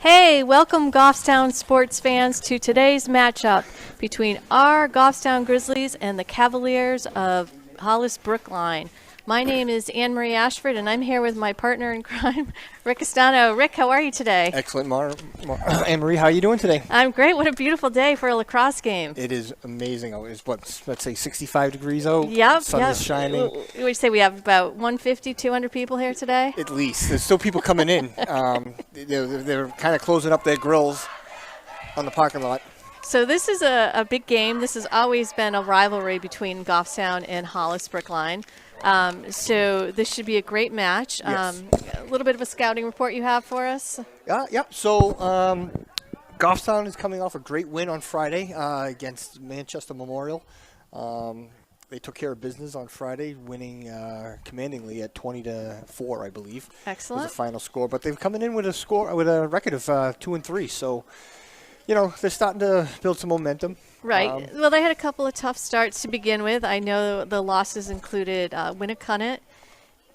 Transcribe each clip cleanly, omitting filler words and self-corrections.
Hey, welcome Goffstown sports fans to today's matchup between our Goffstown Grizzlies and the Cavaliers of Hollis Brookline. My name is Anne Marie Ashford, and I'm here with my partner in crime, Rick Castano. Rick, how are you today? Excellent, Anne Marie. How are you doing today? I'm great. What a beautiful day for a lacrosse game. It is amazing. It's let's say 65 degrees out. Yep. Sun is shining. What would you say? We have about 150, 200 people here today? At least. There's still people coming in. They're kind of closing up their grills on the parking lot. So this is a big game. This has always been a rivalry between Goffstown and Hollis Brookline. So this should be a great match. Yes. A little bit of a scouting report you have for us? Yep. So Goffstown is coming off a great win on Friday against Manchester Memorial. They took care of business on Friday, winning commandingly at 20-4, I believe. Excellent. Was the final score. But they're coming in with a record of 2-3. So, they're starting to build some momentum. Right. Well, they had a couple of tough starts to begin with. I know the losses included Winnicott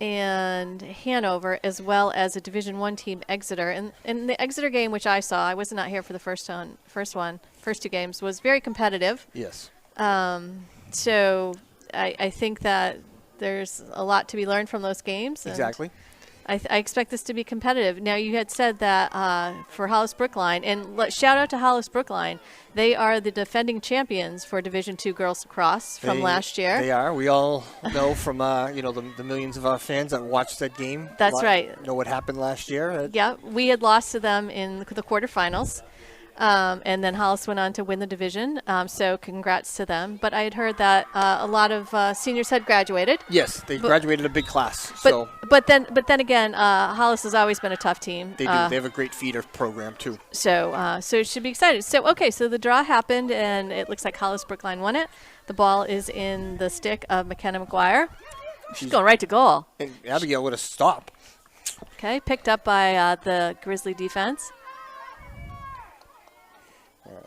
and Hanover, as well as a Division I team, Exeter. And the Exeter game, which I saw, I was not here for the first two games, was very competitive. Yes. So I think that there's a lot to be learned from those games. Exactly. I expect this to be competitive. Now, you had said that for Hollis Brookline, and shout out to Hollis Brookline. They are the defending champions for Division II girls lacrosse from last year. They are. We all know from the millions of our fans that watched that game. That's right. Know what happened last year. Yeah, we had lost to them in the quarterfinals. And then Hollis went on to win the division, so congrats to them. But I had heard that a lot of seniors had graduated. Yes, they graduated a big class. But then again, Hollis has always been a tough team. They do. They have a great feeder program too. So it should be exciting. So the draw happened, and it looks like Hollis Brookline won it. The ball is in the stick of McKenna McGuire. She's going right to goal. And Abigail with a stop. Okay, picked up by the Grizzly defense. All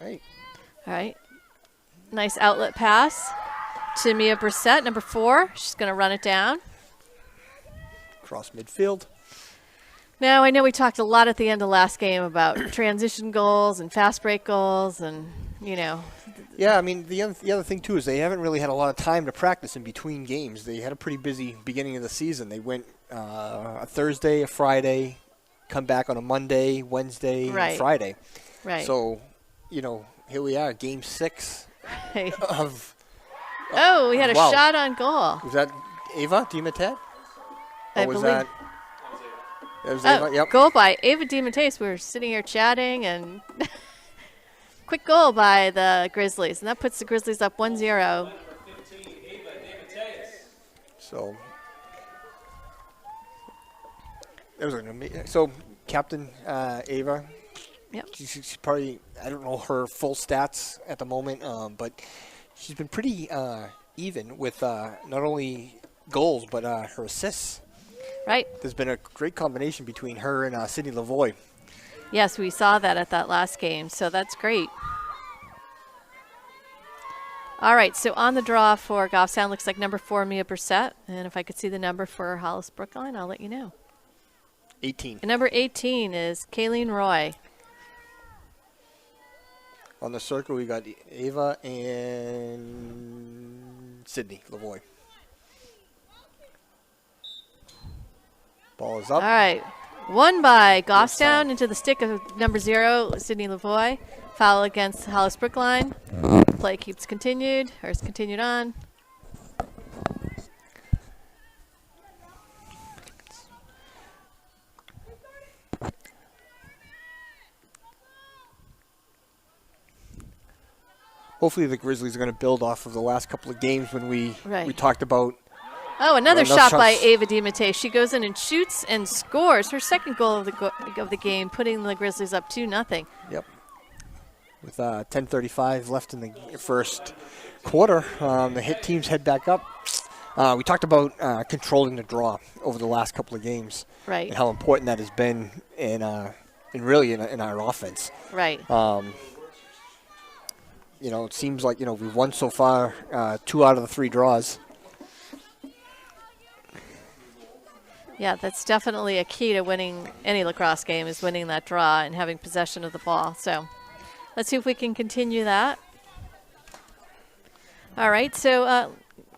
right. Nice outlet pass to Mia Brissett, number 4. She's going to run it down. Cross midfield. Now, I know we talked a lot at the end of last game about transition goals and fast break goals and, Yeah, I mean, the other thing, too, is they haven't really had a lot of time to practice in between games. They had a pretty busy beginning of the season. They went a Thursday, a Friday, come back on a Monday, Wednesday, and Friday. Right. So, here we are, Game 6 of... we had a shot on goal. Was that Ava DiMattei? I believe. That was Ava? Yep. Goal by Ava DiMattei. We were sitting here chatting, and quick goal by the Grizzlies. And that puts the Grizzlies up 1-0. So, it was an amazing... So, Captain Ava... Yep. She's probably, I don't know her full stats at the moment, but she's been pretty even with not only goals, but her assists. Right. There's been a great combination between her and Sydney Lavoie. Yes, we saw that at that last game, so that's great. All right, so on the draw for Goffstown looks like number 4, Mia Brissett. And if I could see the number for Hollis Brookline, I'll let you know. 18. And number 18 is Kayleen Roy. On the circle, we got Ava and Sydney Lavoie. Ball is up. All right. Won by Goffstown into the stick of number 0, Sydney Lavoie. Foul against Hollis Brookline. Play keeps continued, or is continued on. Hopefully the Grizzlies are going to build off of the last couple of games when we talked about. Oh, another shot by Ava DiMattei. She goes in and shoots and scores her second goal of the game, putting the Grizzlies up 2-0. Yep. With 10:35 left in the first quarter, the hit teams head back up. We talked about controlling the draw over the last couple of games, right? And how important that has been in our offense, right? It seems like we've won so far 2 out of the 3 draws. Yeah, that's definitely a key to winning any lacrosse game, is winning that draw and having possession of the ball. So let's see if we can continue that. All right, so,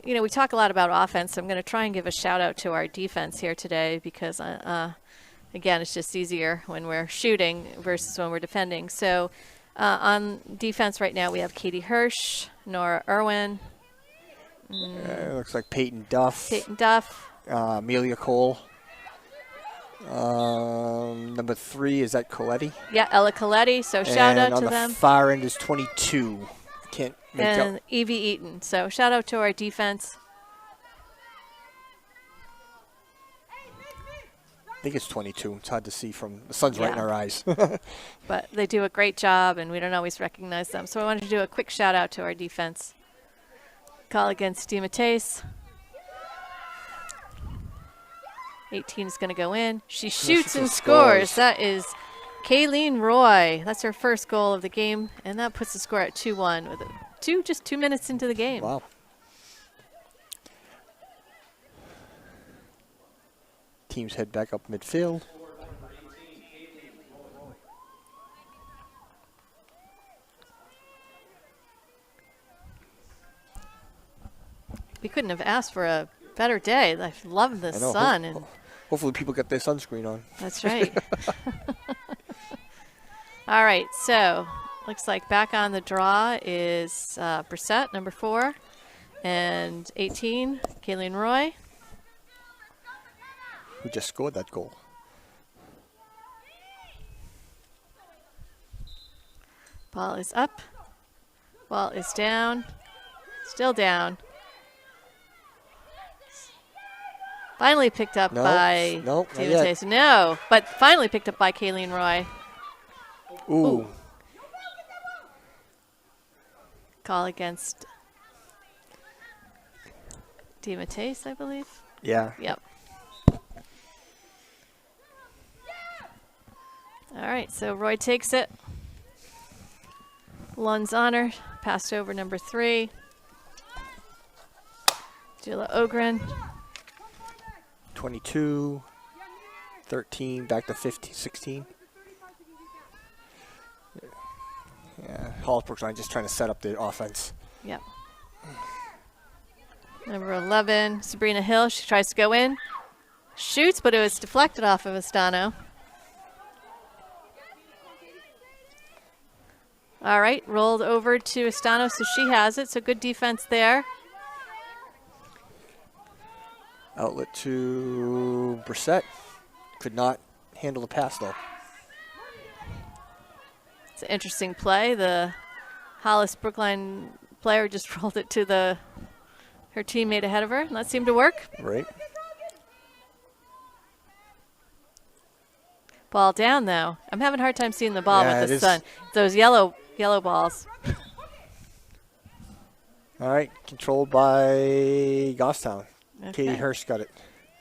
we talk a lot about offense. So I'm going to try and give a shout out to our defense here today because, again, it's just easier when we're shooting versus when we're defending. So on defense right now, we have Katie Hirsch, Nora Irwin. It looks like Peyton Duff. Amelia Cole. Number 3, is that Coletti? Yeah, Ella Coletti. So shout out to them. And on the far end is 22. Can't make and out. Evie Eaton. So shout out to our defense. I think it's 22. It's hard to see from the sun's right in our eyes. But they do a great job, and we don't always recognize them. So I wanted to do a quick shout out to our defense. Call against DiMattese. 18 is going to go in. She shoots and scores. That is Kayleen Roy. That's her first goal of the game, and that puts the score at 2-1 with just 2 minutes into the game. Wow. Teams head back up midfield. We couldn't have asked for a better day. I love the sun. And hopefully people get their sunscreen on. That's right. All right, so looks like back on the draw is Brissette, number 4, and 18, Kayleen Roy. Who just scored that goal. Ball is up. Ball is down. Still down. Finally picked up by DiMattese. No, but finally picked up by Kayleen Roy. Ooh. Call against DiMattese, I believe. Yeah. Yep. All right, so Roy takes it. Lund's honor, passed over number 3. Jula Ogren. 22, 13, back to 15, 16. Yeah, Hollis Brookline just trying to set up the offense. Yep. Number 11, Sabrina Hill. She tries to go in. Shoots, but it was deflected off of Estano. All right, rolled over to Estano, so she has it. So good defense there. Outlet to Brissette. Could not handle the pass, though. It's an interesting play. The Hollis Brookline player just rolled it to her teammate ahead of her, and that seemed to work. Right. Ball down, though. I'm having a hard time seeing the ball with the sun. Those yellow balls. All right, controlled by Goffstown. Okay. Katie Hirsch got it.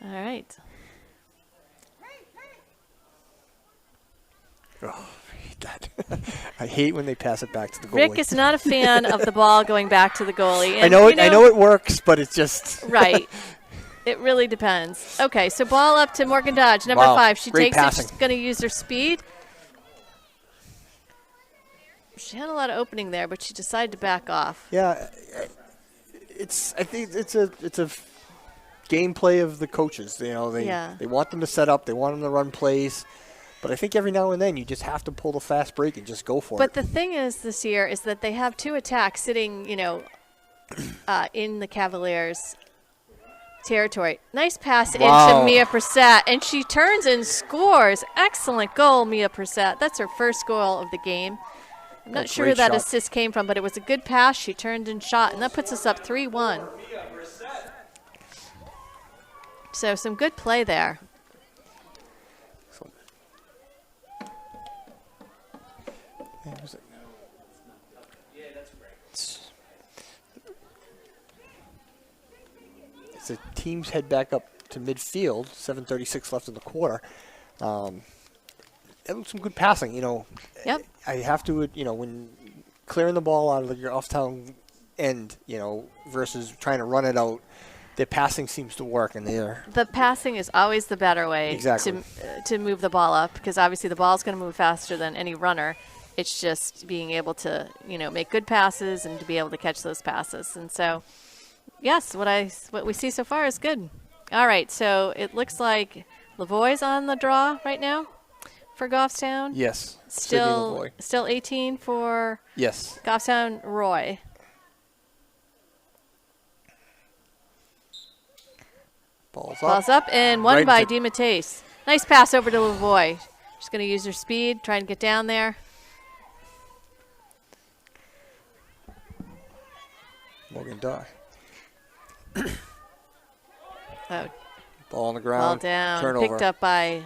All right. Oh, I hate that. I hate when they pass it back to the goalie. Rick is not a fan of the ball going back to the goalie. And I know it works, but it's just right. It really depends. Okay, so ball up to Morgan Dodge, number 5. She Great takes passing. it. She's going to use her speed. She had a lot of opening there, but she decided to back off. Yeah, I think it's a gameplay of the coaches. They want them to set up, they want them to run plays, but I think every now and then you just have to pull the fast break and just go for it. But the thing is this year is that they have 2 attacks sitting, in the Cavaliers' territory. Nice pass into Mia Brissette, and she turns and scores. Excellent goal, Mia Brissette. That's her first goal of the game. I'm not sure who that assist came from, but it was a good pass. She turned and shot, and that puts us up 3-1. So some good play there. As the teams head back up to midfield, 7:36 left in the quarter. That was some good passing, Yep. I have to, when clearing the ball out of your off-town end, versus trying to run it out their passing seems to work, and the passing is always the better way to move the ball up, because obviously the ball's going to move faster than any runner. It's just being able to, make good passes and to be able to catch those passes. And so, yes, what we see so far is good. All right, so it looks like Lavoie's on the draw right now for Goffstown. Yes. Still 18 for Goffstown Roy. Ball's up and won by DeMatteis. Nice pass over to Lavoie. She's going to use her speed, try and get down there. Morgan Dye. Ball on the ground. Ball down. Turnover. Picked up by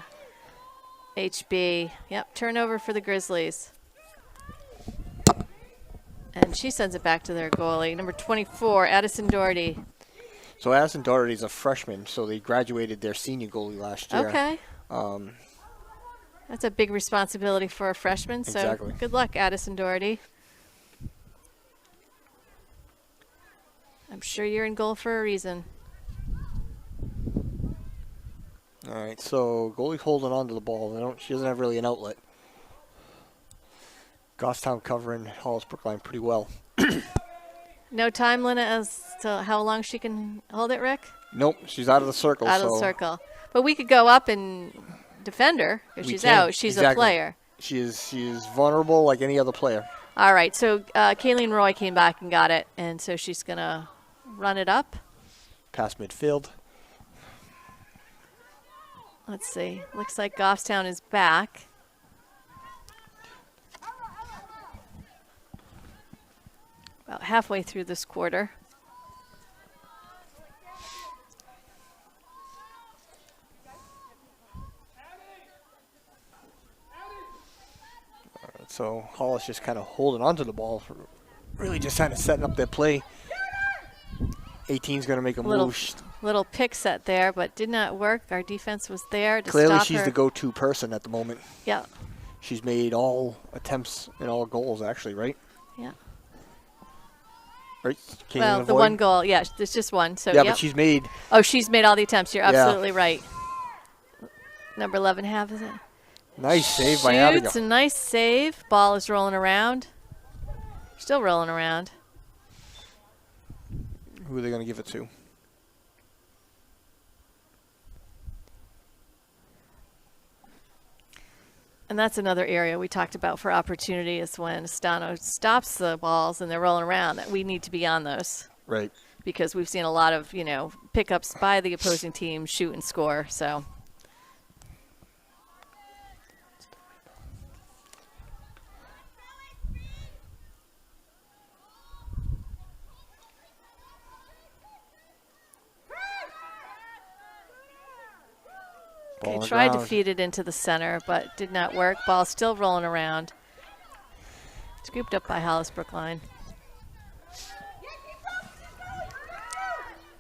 HB. Yep, turnover for the Grizzlies. And she sends it back to their goalie, number 24, Addison Doherty. So Addison Doherty's a freshman, so they graduated their senior goalie last year. Okay. That's a big responsibility for a freshman, so exactly. Good luck, Addison Doherty. I'm sure you're in goal for a reason. All right, so goalie's holding on to the ball. She doesn't have really an outlet. Goffstown covering Hollis Brookline pretty well. No time limit as to how long she can hold it, Rick? Nope, she's out of the circle. Out of the circle. But we could go up and defend her if she's out. She's a player. She is vulnerable like any other player. All right, so Kayleen Roy came back and got it, and so she's going to run it up. Past midfield. Let's see. Looks like Goffstown is back. About halfway through this quarter. So Hollis just kind of holding on to the ball, really just kind of setting up their play. 18's going to make a move. Little pick set there, but did not work. Our defense was there to Clearly stop she's her. the go-to person at the moment. Yeah. She's made all attempts and all goals, actually, right? Yeah. Right? Well, the one goal, yeah, it's just one. So yeah, but she's made. Oh, she's made all the attempts. You're absolutely right. Number 11 half, is it? Nice save by Abigail. Shoots, a nice save. Ball is rolling around. Still rolling around. Who are they going to give it to? And that's another area we talked about for opportunity is when Stano stops the balls and they're rolling around, that we need to be on those. Right. Because we've seen a lot of, pickups by the opposing team, shoot and score. So. Okay, tried to feed it into the center, but did not work. Ball still rolling around. Scooped up by Hollis Brookline.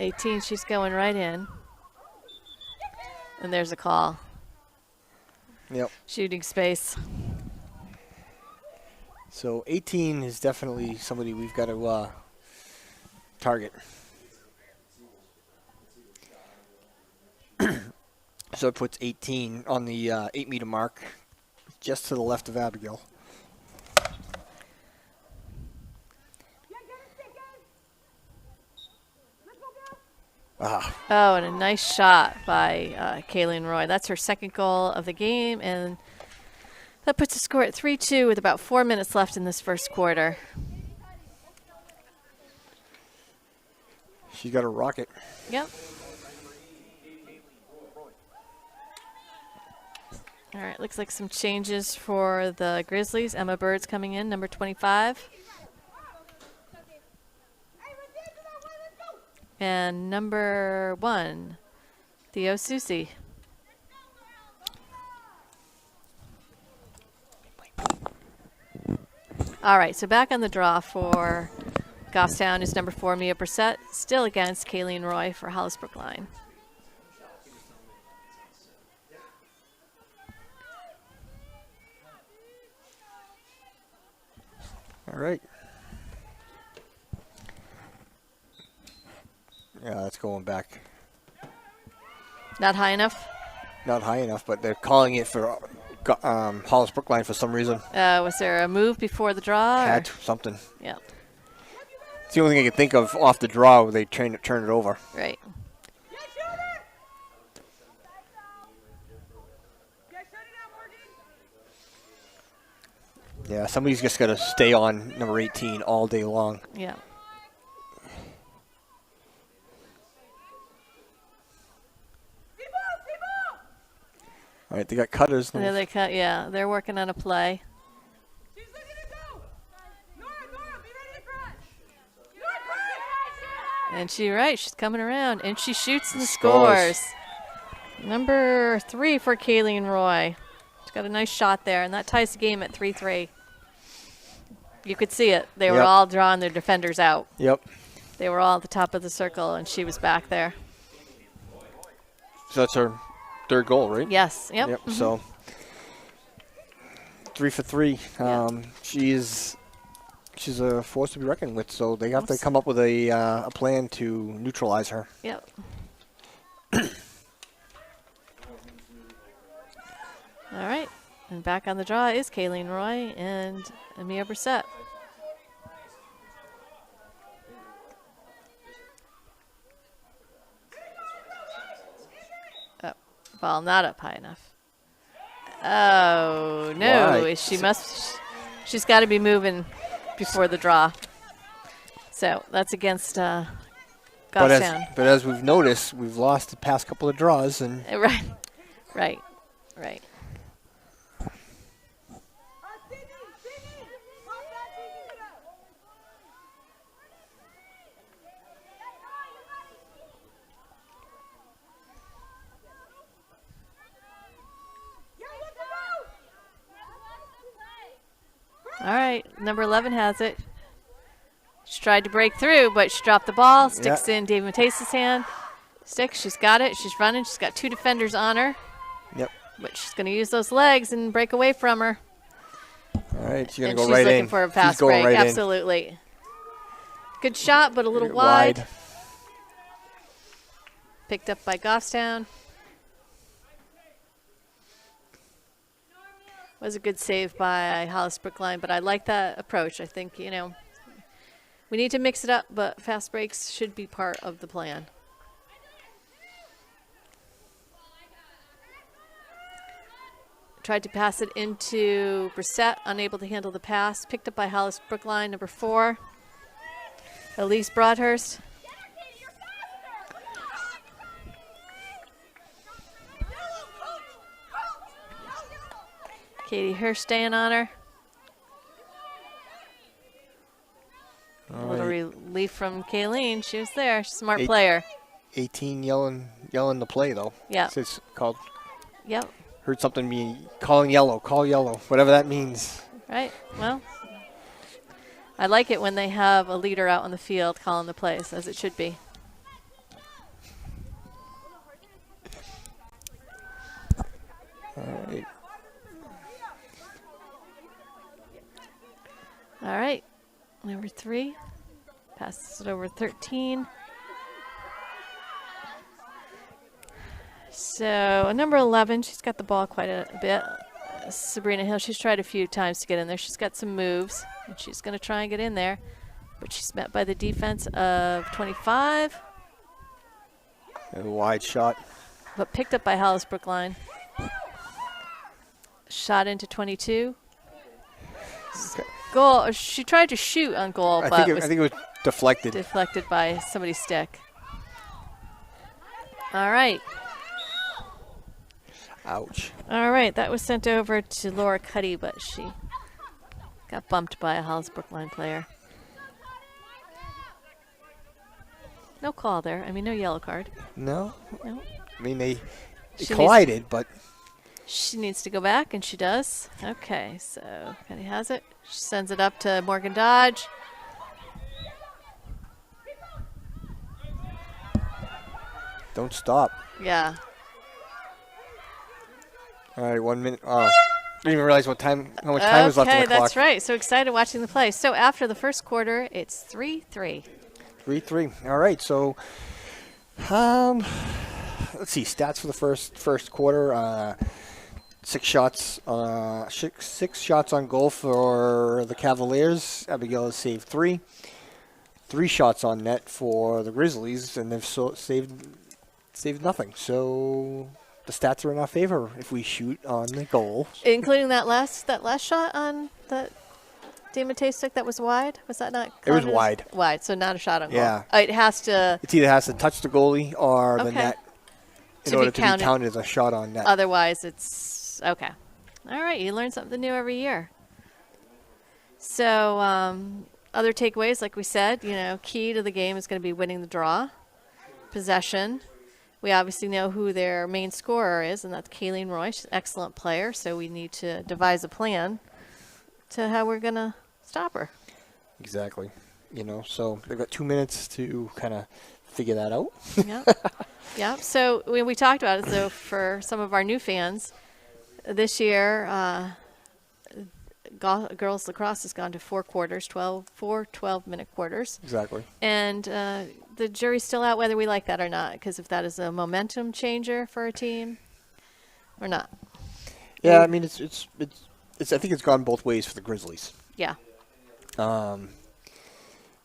18, she's going right in. And there's a call. Yep. Shooting space. So 18 is definitely somebody we've got to target. So it puts 18 on the 8-meter mark, just to the left of Abigail. Oh, and a nice shot by Kayleen Roy. That's her second goal of the game, and that puts the score at 3-2 with about 4 minutes left in this first quarter. She's got a rocket. Yep. All right, looks like some changes for the Grizzlies. Emma Bird's coming in, number 25. And number 1, Theo Susi. All right, so back on the draw for Goffstown is number 4, Mia Brissett, still against Kayleen Roy for Hollis Brookline. All right. Yeah, that's going back. Not high enough? Not high enough, but they're calling it for Hollis Brookline for some reason. Was there a move before the draw? Had something. Yeah. It's the only thing I can think of off the draw where they turn it over. Right. Yeah, somebody's just got to stay on number 18 all day long. Yeah. All right, they got cutters. There they cut. Yeah, they're working on a play. And she's coming around, and she shoots and scores. Number 3 for Kayleen Roy. She's got a nice shot there, and that ties the game at 3-3. You could see it. They were all drawing their defenders out. Yep. They were all at the top of the circle, and she was back there. So that's her third goal, right? Yes. Yep. Yep. So 3 for 3. She's a force to be reckoned with. So they have to come up with a plan to neutralize her. Yep. All right. And back on the draw is Kayleen Roy and Amia Brissett. Oh, ball not up high enough. Oh, no. Why? She's got to be moving before the draw. So that's against Goffstown. But as we've noticed, we've lost the past couple of draws. And Right. All right, number 11 has it. She tried to break through, but she dropped the ball. Sticks in Dave Matesa's hand. She's got it. She's running. She's got 2 defenders on her. Yep. But she's going to use those legs and break away from her. All right, she's going to go she's right in. looking for a fast break. Absolutely. Good shot, but a little wide. Picked up by Goffstown. Was a good save by Hollis Brookline, but I like that approach. I think, we need to mix it up, but fast breaks should be part of the plan. Tried to pass it into Brissett, unable to handle the pass. Picked up by Hollis Brookline, number 4. Elise Broadhurst. Katie Hirsch staying on her. A little relief from Kayleen. She was there. She's a smart player. 18 yelling the play, though. Yeah. It's called. Yep. Heard something calling yellow, call yellow, whatever that means. Right. Well, I like it when they have a leader out on the field calling the plays, as it should be. All right. All right. Number 3. Passes it over 13. So number 11, she's got the ball quite a bit. Sabrina Hill, she's tried a few times to get in there. She's got some moves, and she's going to try and get in there. But she's met by the defense of 25. A wide shot. But picked up by Hollis Brookline. Shot into 22. Okay. Goal. She tried to shoot on goal, I think it was deflected. Deflected by somebody's stick. All right. Ouch. All right, that was sent over to Laura Cuddy, but she got bumped by a Hollis Brookline player. No call there. I mean, no yellow card. No? No. I mean, they collided, but... She needs to go back, and she does. Okay, so Cuddy has it. She sends it up to Morgan Dodge. Don't stop. Yeah. All right, 1 minute. Oh, didn't even realize how much time was left on the clock. Okay, that's right. So excited watching the play. So after the first quarter, it's 3-3. 3-3. All right, so Let's see. Stats for the first quarter. 6 shots. 6 shots on goal for the Cavaliers. Abigail has saved 3. 3 shots on net for the Grizzlies, and they've saved nothing. So the stats are in our favor if we shoot on the goal. Including that last shot on that DiMattei stick that was wide? Was that not? It was wide. Wide, so not a shot on goal. Yeah. It has to. It either has to touch the goalie or the net in order to be counted as a shot on net. Otherwise, it's okay. All right, you learn something new every year. So other takeaways, like we said, key to the game is going to be winning the draw, possession. We obviously know who their main scorer is, and that's Kayleen Roy. She's an excellent player, so we need to devise a plan to how we're going to stop her. Exactly. So they've got 2 minutes to kind of figure that out. Yeah. So we talked about it. So for some of our new fans, this year, girls lacrosse has gone to 4 quarters, 4 12-minute quarters. Exactly. And the jury's still out whether we like that or not, because if that is a momentum changer for a team or not. Yeah, I mean, it's I think it's gone both ways for the Grizzlies. Yeah.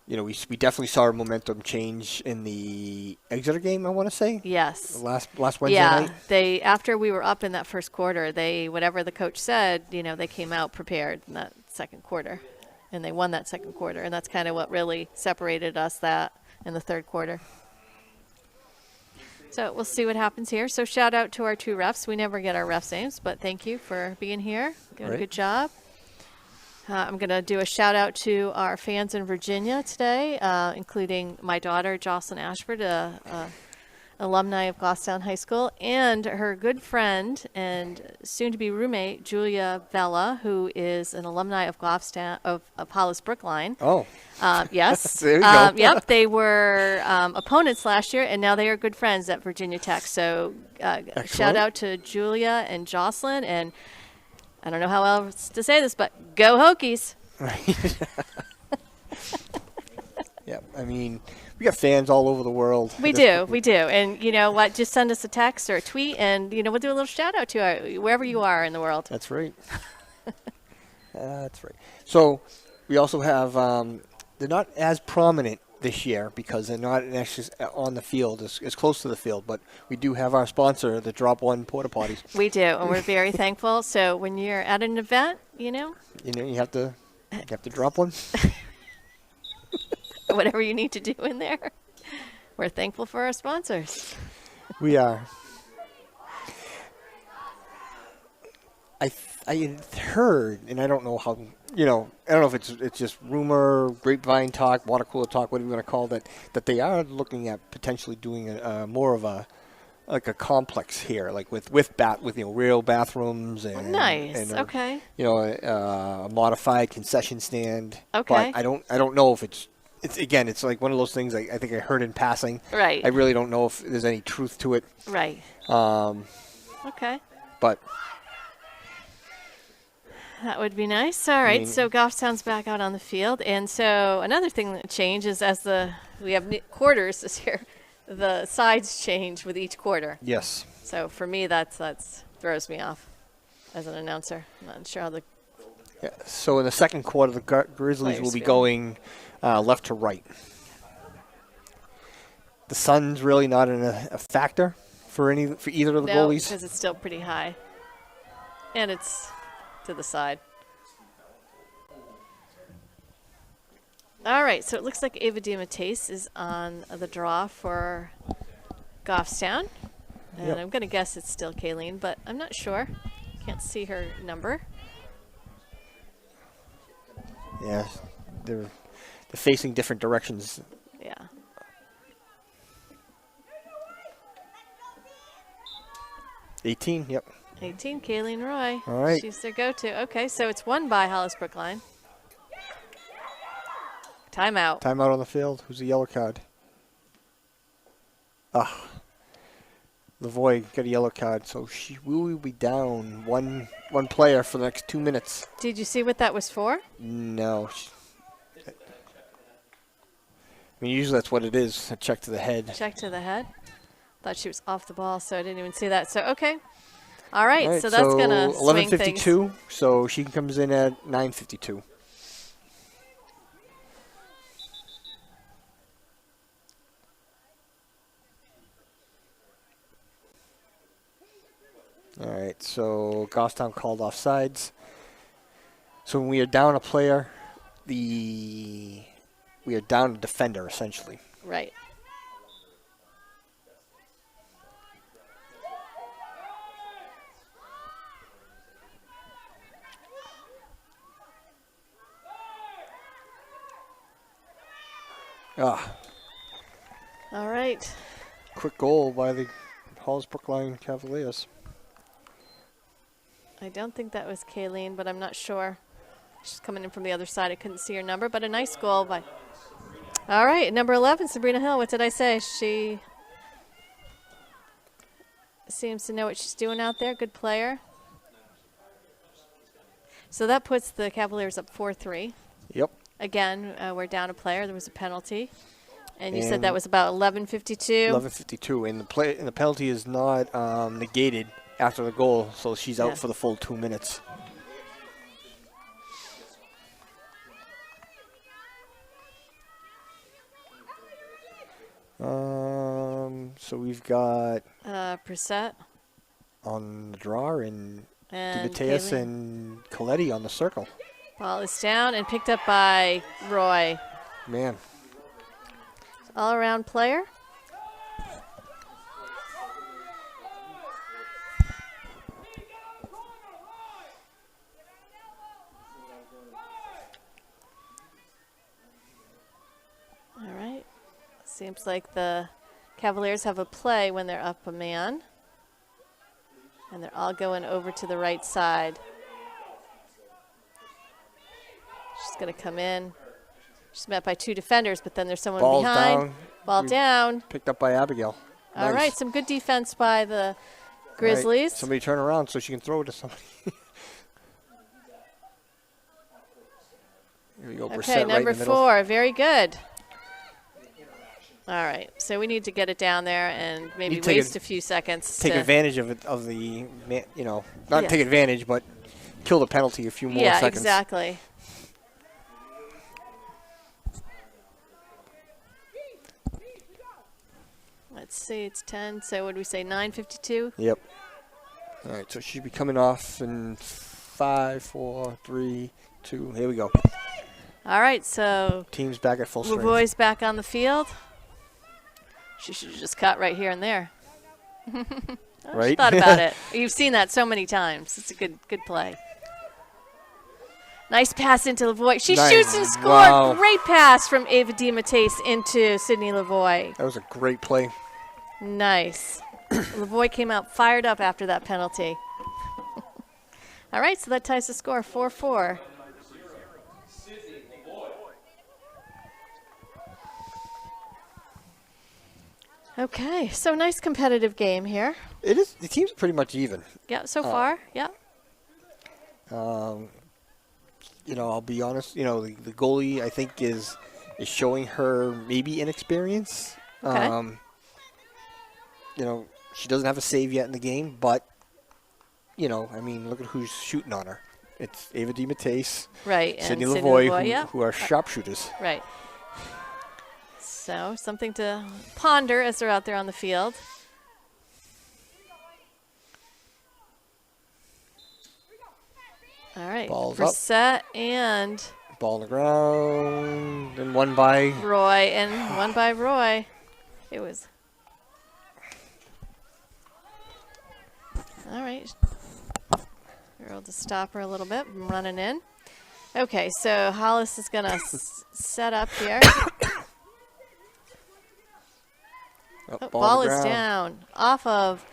We definitely saw a momentum change in the Exeter game, I want to say. Yes. Last Wednesday night. Yeah, after we were up in that first quarter, whatever the coach said, they came out prepared in that second quarter, and they won that second quarter, and that's kind of what really separated us in the third quarter. So we'll see what happens here. So shout out to our 2 refs. We never get our refs' names, but thank you for being here. Doing a good job. I'm going to do a shout out to our fans in Virginia today, including my daughter, Jocelyn Ashford, alumni of Goffstown High School, and her good friend and soon-to-be roommate, Julia Vella, who is an alumni of Goffstown of Hollis Brookline. Oh. Yes. There you go. Yep. They were opponents last year, and now they are good friends at Virginia Tech. So shout out to Julia and Jocelyn, and I don't know how else to say this, but go Hokies. Right. Yeah, I mean, we got fans all over the world. We do. And you know what? Just send us a text or a tweet, and we'll do a little shout out to wherever you are in the world. That's right. That's right. So we also have they're not as prominent this year because they're not actually on the field, as close to the field, but we do have our sponsor, the Drop One Porta Potties. We do, and we're very thankful. So when you're at an event, you have to drop one. Whatever you need to do in there. We're thankful for our sponsors. We are. I heard, and I don't know how, I don't know if it's just rumor, grapevine talk, water cooler talk, whatever you want to call it, that they are looking at potentially doing more of a complex here, like with real bathrooms and nice. And okay. A modified concession stand. Okay. But I don't know if it's like one of those things I think I heard in passing. Right. I really don't know if there's any truth to it. Right. Okay. But that would be nice. All right, so Goffstown's back out on the field. And so another thing that changed is we have quarters this year, the sides change with each quarter. Yes. So for me, that throws me off as an announcer. I'm not sure how Yeah. So in the second quarter, the Grizzlies will be going left to right. The sun's really not a factor for either of the goalies. Because it's still pretty high. And it's to the side. All right, so it looks like Ava DiMattei is on the draw for Goffstown. And Yep. I'm going to guess it's still Kayleen, but I'm not sure. Can't see her number. Yeah, they're facing different directions. Yeah. Yep. 18, Kayleen Roy. All right. She's their go-to. Okay, so it's won by Hollis Brookline. Timeout. Timeout on the field. Who's the yellow card? Lavoie got a yellow card, so we will be down one player for the next 2 minutes. Did you see what that was for? No. I mean, usually that's what it is, a check to the head. Check to the head? Thought she was off the ball, so I didn't even see that. So, okay. All right, so that's going to swing things. 11:52, so she comes in at 9:52. All right, so Goffstown called offsides. So when we are down a player, we are down a defender, essentially. Right. Ah. All right. Quick goal by the Hollis Brookline Cavaliers. I don't think that was Kayleen, but I'm not sure. She's coming in from the other side. I couldn't see her number, but a nice goal by. All right, number 11, Sabrina Hill. What did I say? She seems to know what she's doing out there. Good player. So that puts the Cavaliers up 4-3. Yep. Again, we're down a player. There was a penalty. And you said that was about 11:52. 11:52, and the penalty is not negated after the goal, so she's out for the full 2 minutes. So we've got Brissette on the draw and and DeMatteis Kayleen. and Coletti on the circle. Ball is down and picked up by Roy. Man. All-around player. All right. Seems like the Cavaliers have a play when they're up a man. And they're all going over to the right side. She's going to come in. She's met by two defenders, but then there's someone Ball's behind. down. Ball down. Picked up by Abigail. All right, some good defense by the Grizzlies. Right. Somebody turn around so she can throw it to somebody. Here we go. Okay, Brissette number right in the middle. 4. Very good. All right, so we need to get it down there and maybe waste a few seconds. Take advantage of it, not take advantage, but kill the penalty a few more seconds. Yeah, exactly. Let's see, it's 10, so what do we say, 9:52? Yep. All right, so she'll be coming off in 5, 4, 3, 2. Here we go. All right, so team's back at full strength. Lavoie's back on the field. She should have just cut right here and there. Right? She thought about it. You've seen that so many times. It's a good play. Nice pass into Lavoie. She shoots and scores. Wow. Great pass from Ava DeMatteis into Sydney Lavoie. That was a great play. Nice. Lavoie came out fired up after that penalty. All right, so that ties the score, 4-4. Okay, so nice competitive game here. It is. The team's pretty much even. Yeah, so far, yeah. I'll be honest. The goalie, I think, is showing her maybe inexperience. Okay. She doesn't have a save yet in the game, but look at who's shooting on her. It's Ava DeMatteis, right, and Sydney Sydney Lavoie, who are sharpshooters. Right. So something to ponder as they're out there on the field. All right, Brissette and ball on the ground, and one by Roy, It was all right. We're able to stop her a little bit from running in. Okay, so Hollis is going to set up here. Ball is down off of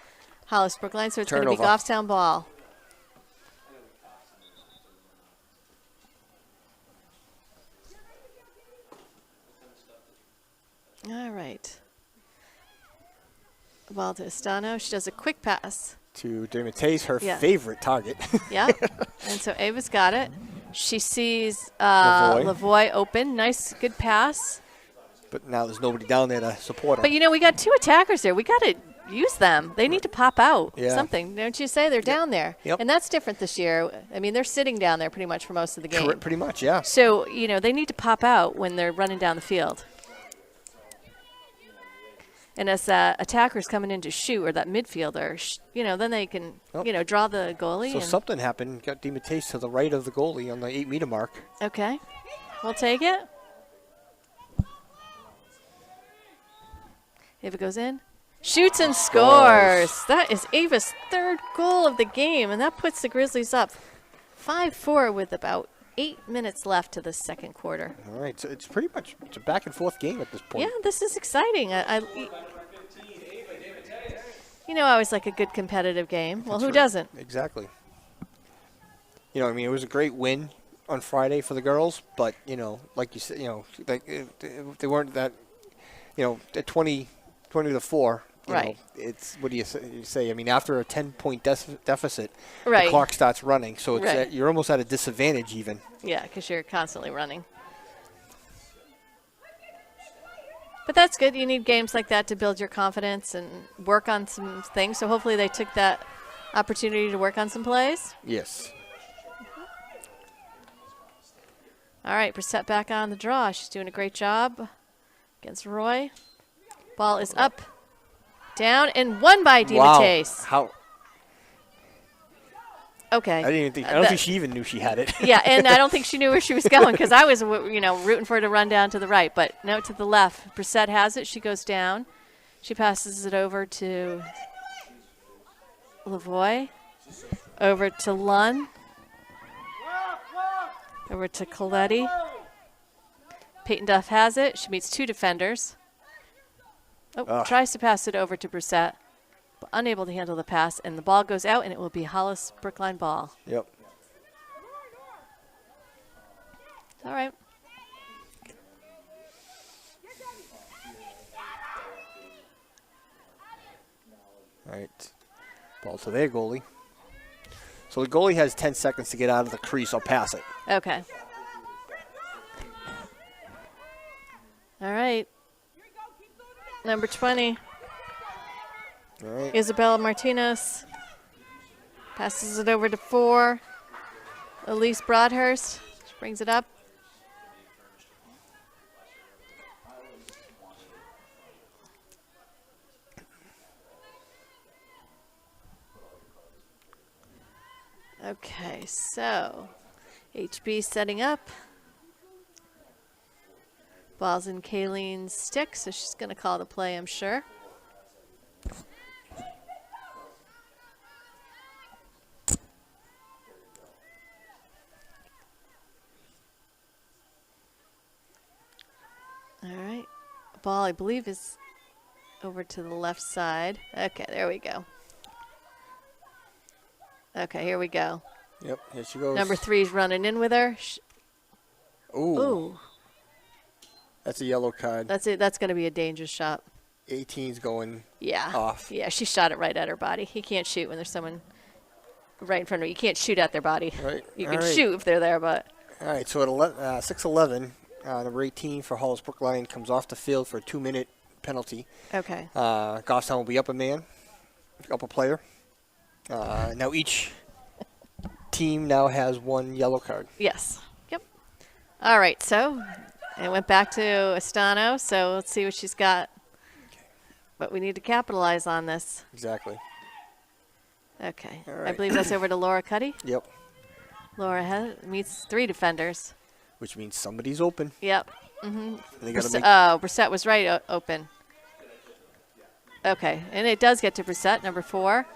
Hollis Brookline, so it's going to be Goffstown ball. All right. Ball to Estano. She does a quick pass. To DeMatteis, her favorite target. Yeah, and so Ava's got it. She sees Lavoie open. Nice, good pass. But now there's nobody down there to support her. But, we got two attackers there. We got to use them. They need to pop out something. Don't you say? They're down there. Yep. And that's different this year. I mean, they're sitting down there pretty much for most of the game. Pretty much, yeah. So, they need to pop out when they're running down the field. And as attackers coming in to shoot, or that midfielder, then they can, draw the goalie. So something happened. Got DiMattei to the right of the goalie on the 8-meter mark. Okay. We'll take it. Ava goes in. Shoots and scores. That is Ava's third goal of the game, and that puts the Grizzlies up 5-4 with about 8 minutes left to the second quarter. All right, so it's pretty much a back-and-forth game at this point. Yeah, this is exciting. I always like a good competitive game. Well, who doesn't? Exactly. It was a great win on Friday for the girls, but, like you said, they weren't that, at 20-4. Right. It's, what do you say? I mean, after a 10-point deficit, right. the clock starts running, so it's you're almost at a disadvantage even. Yeah, because you're constantly running. But that's good. You need games like that to build your confidence and work on some things. So hopefully they took that opportunity to work on some plays. Yes. All right, Brissette back on the draw. She's doing a great job against Roy. Ball is up, down, and won by DiMattei. Wow. How? Okay. I don't think she even knew she had it. Yeah, and I don't think she knew where she was going because I was, rooting for her to run down to the right. But no, to the left. Brissette has it. She goes down. She passes it over to Lavoie. Over to Lunn. Over to Coletti. Peyton Duff has it. She meets two defenders. Tries to pass it over to Brissette, but unable to handle the pass, and the ball goes out, and it will be Hollis Brookline ball. Yep. All right. All right. Ball to their goalie. So the goalie has 10 seconds to get out of the crease. I'll pass it. Okay. All right. Number 20. All right. Isabella Martinez passes it over to 4. Elise Broadhurst brings it up. Okay, so HB setting up. Ball's in Kayleen's stick, so she's going to call the play, I'm sure. All right. Ball, I believe, is over to the left side. Okay, there we go. Okay, here we go. Yep, here she goes. Number 3's running in with her. Ooh. That's a yellow card. That's it. That's going to be a dangerous shot. 18's going off. Yeah, she shot it right at her body. You can't shoot when there's someone right in front of you. You can't shoot at their body. Right. You can shoot if they're there, but. All right, so at 6:11, number 18 for Hollis Brookline comes off the field for a 2-minute penalty. Okay. Goffstown will be up a player. Now each team now has one yellow card. Yes. Yep. All right, so it went back to Estano, so let's see what she's got. Okay. But we need to capitalize on this. Exactly. Okay. All right. I believe that's over to Laura Cuddy. Yep. Laura meets 3 defenders. Which means somebody's open. Yep. Mm-hmm. Brissette was right open. Okay, and it does get to Brissette, number 4.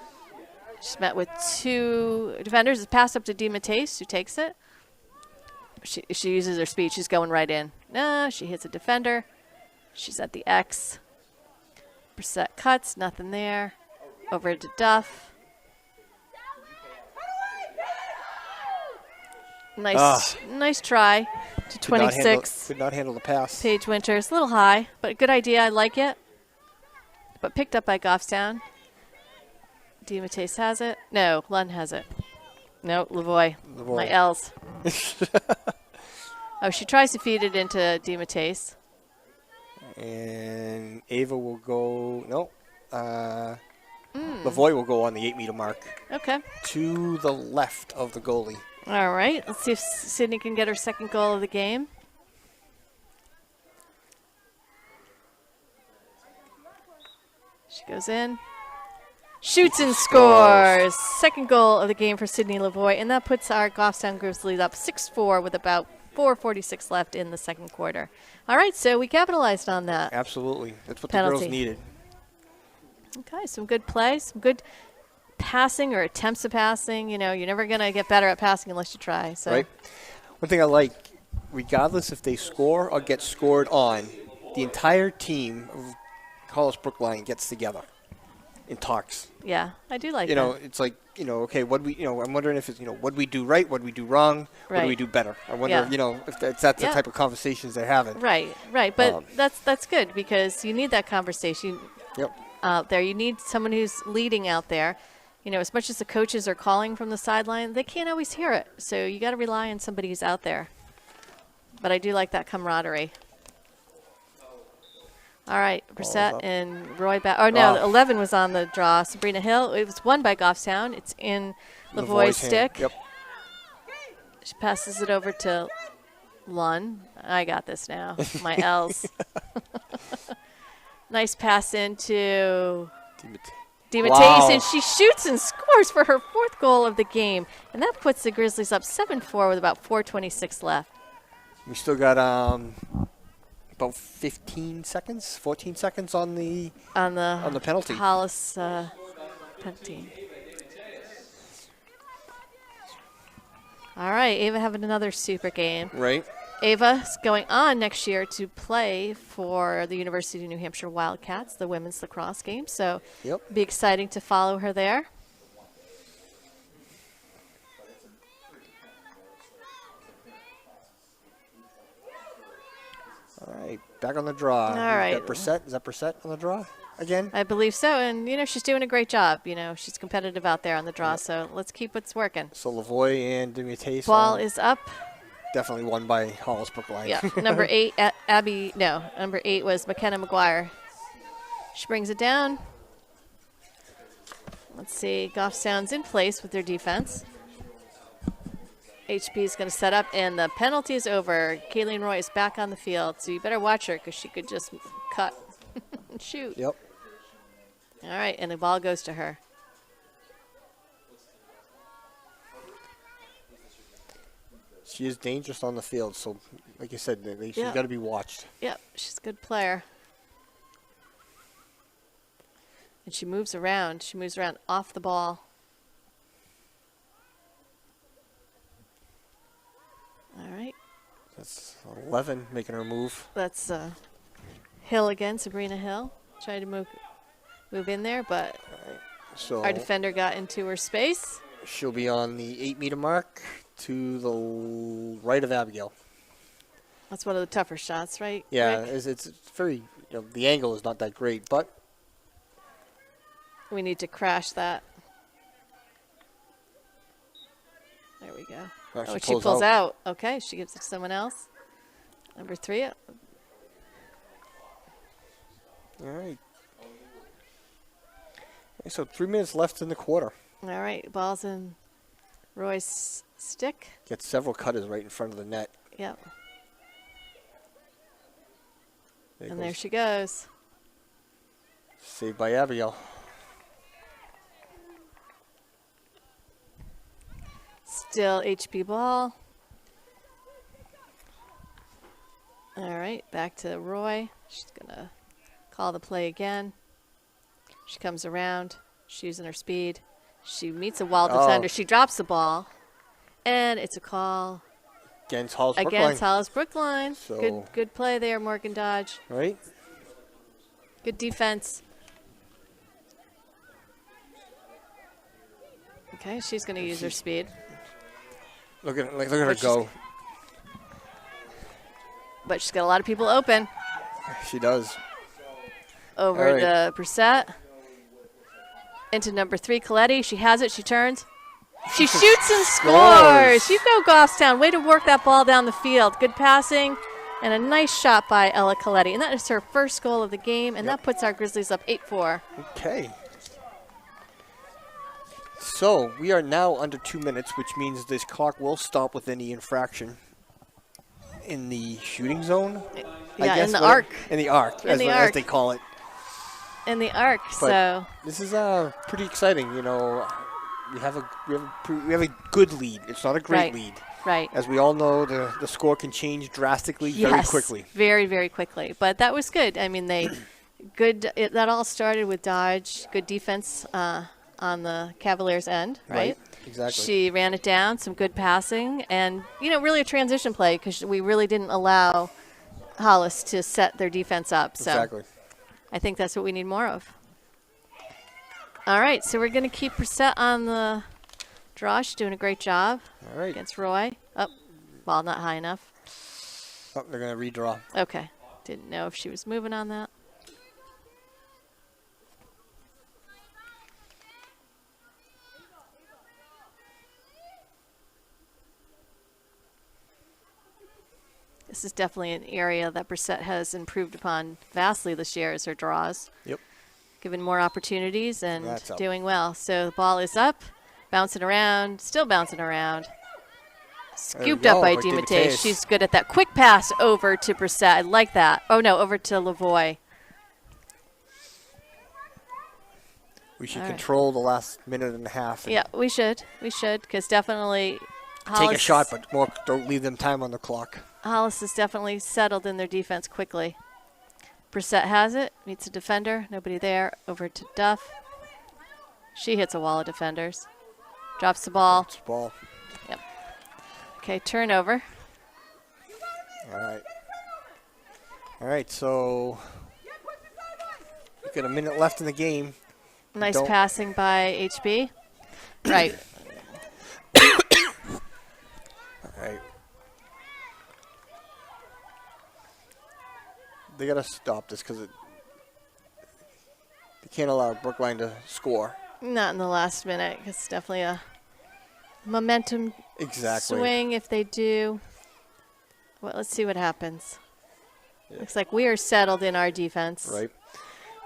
She's met with 2 defenders. It's passed up to DiMattei, who takes it. She uses her speed. She's going right in. She hits a defender. She's at the X. Brissette cuts. Nothing there. Over to Duff. Nice try to 26. Could not handle the pass. Paige Winters. A little high, but a good idea. I like it. But picked up by Goffstown. DiMattei has it. No, Lund has it. No, Lavoie. My L's. She tries to feed it into DiMattei. And Ava will go. No. Lavoie will go on the 8-meter mark. Okay. To the left of the goalie. All right. Let's see if Sydney can get her second goal of the game. She goes in. Shoots and scores. Second goal of the game for Sydney Lavoie. And that puts our Goffstown Grizzlies up 6-4 with about 4:46 left in the second quarter. All right, so we capitalized on that. Absolutely. That's what penalty. The girls needed. Okay, some good play, some good passing or attempts at passing. You know, you're never going to get better at passing unless you try. So. Right. One thing I like, regardless if they score or get scored on, the entire team of Hollis Brookline gets together and talks. Yeah, I do like that. that. You know, it's like, you know, okay, I'm wondering if it's, what we do right, what we do wrong, what do we do better. I wonder, if that's the type of conversations they're having. Right. But that's good because you need that conversation out there. You need someone who's leading out there. You know, as much as the coaches are calling from the sideline, they can't always hear it. So you got to rely on somebody who's out there. But I do like that camaraderie. All right, Brissett and Roy back. Oh, no, 11 was on the draw. Sabrina Hill. It was won by Goffstown. It's in Lavoie's stick. Yep. She passes it over to Lund. I got this now. My L's. Nice pass into DiMattei. And she shoots and scores for her fourth goal of the game. And that puts the Grizzlies up 7-4 with about 4:26 left. We still got about 14 seconds on the penalty. Hollis penalty. All right, Ava having another super game. Right. Ava's going on next year to play for the University of New Hampshire Wildcats, the women's lacrosse game. So it'll be exciting to follow her there. All right, back on the draw. All right. Is that Brissett on the draw again? I believe so, and, she's doing a great job. She's competitive out there on the draw, so let's keep what's working. So Lavoie and DiMattei. Ball is up. Definitely won by Hollis Brookline. Yeah, number 8, number 8 was McKenna McGuire. She brings it down. Let's see, Goffstown's in place with their defense. HP is going to set up, and the penalty is over. Kayleen Roy is back on the field, so you better watch her because she could just cut and shoot. Yep. All right, and the ball goes to her. She is dangerous on the field, so like you said, she's got to be watched. Yep, she's a good player. And she moves around. She moves around off the ball. All right. That's 11 making her move. That's Hill again, Sabrina Hill. Trying to move in there, but our defender got into her space. She'll be on the 8-meter mark to the right of Abigail. That's one of the tougher shots, right? Yeah, Rick? it's very, the angle is not that great, but we need to crash that. There we go. She pulls out. Okay, she gives it to someone else. Number 3. All right. Okay, so 3 minutes left in the quarter. All right, ball's in Roy's stick. Gets several cutters right in front of the net. Yep. There she goes. Saved by Abigail. Still HP ball. All right, back to Roy. She's going to call the play again. She comes around. She's using her speed. She meets a wall defender. She drops the ball. And it's a call. Against Hollis Brookline. So good play there, Morgan Dodge. Right. Good defense. Okay, she's going to use her speed. Look at her go. But she's got a lot of people open. She does. Over to Brissett. Into number 3, Coletti. She has it. She turns. She shoots and scores. You go, Goffstown. Way to work that ball down the field. Good passing and a nice shot by Ella Coletti. And that is her first goal of the game, and that puts our Grizzlies up 8-4. Okay. So we are now under 2 minutes, which means this clock will stop with any infraction in the shooting zone. Yeah, in the arc. In the arc, as they call it. In the arc, But so this is pretty exciting. You know, we have a good lead. It's not a great lead. Right. As we all know, the score can change drastically very quickly. Very, very quickly. But that was good. I mean, that all started with Dodge, good defense on the Cavaliers' end, right? Exactly. She ran it down, some good passing, and, really a transition play because we really didn't allow Hollis to set their defense up. So exactly. I think that's what we need more of. All right, so we're going to keep Brissette on the draw. She's doing a great job against Roy. Oh, ball not high enough. Oh, they're going to redraw. Okay. Didn't know if she was moving on that. This is definitely an area that Brissette has improved upon vastly this year as her draws. Yep. Given more opportunities and doing well. So the ball is up, bouncing around, still bouncing around. Scooped up by DiMattei. She's good at that. Quick pass over to Brissette. I like that. Oh, no, over to Lavoie. We should control the last minute and a half. Yeah, we should. We should, because definitely take a shot, but don't leave them time on the clock. Hollis is definitely settled in their defense quickly. Brissette has it, meets a defender, nobody there, over to Duff. She hits a wall of defenders. Drops the ball. Yep. Okay, turnover. All right, so we've got a minute left in the game. Nice passing by HB. Right. All right. They got to stop this because they can't allow Brookline to score. Not in the last minute. It's definitely a momentum swing if they do. Well, let's see what happens. Yeah. Looks like we are settled in our defense. Right.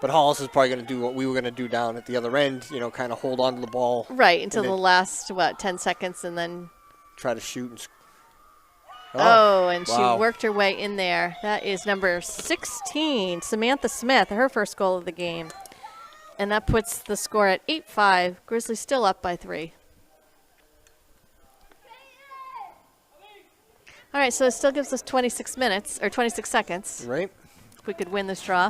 But Hollis is probably going to do what we were going to do down at the other end, kind of hold on to the ball. Right, until the last, 10 seconds and then try to shoot and she worked her way in there. That is number 16, Samantha Smith, her first goal of the game. And that puts the score at 8-5. Grizzlies still up by 3. All right, so it still gives us 26 minutes, or 26 seconds. Right. If we could win this draw.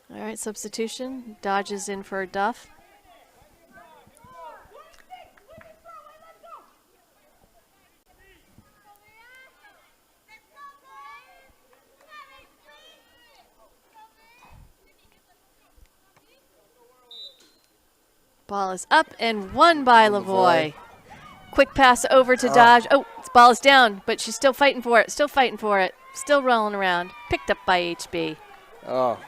All right, substitution. Dodge is in for Duff. Ball is up and won by Lavoie. Quick pass over to Dodge. Oh, ball is down, but she's still fighting for it. Still rolling around. Picked up by HB. Oh.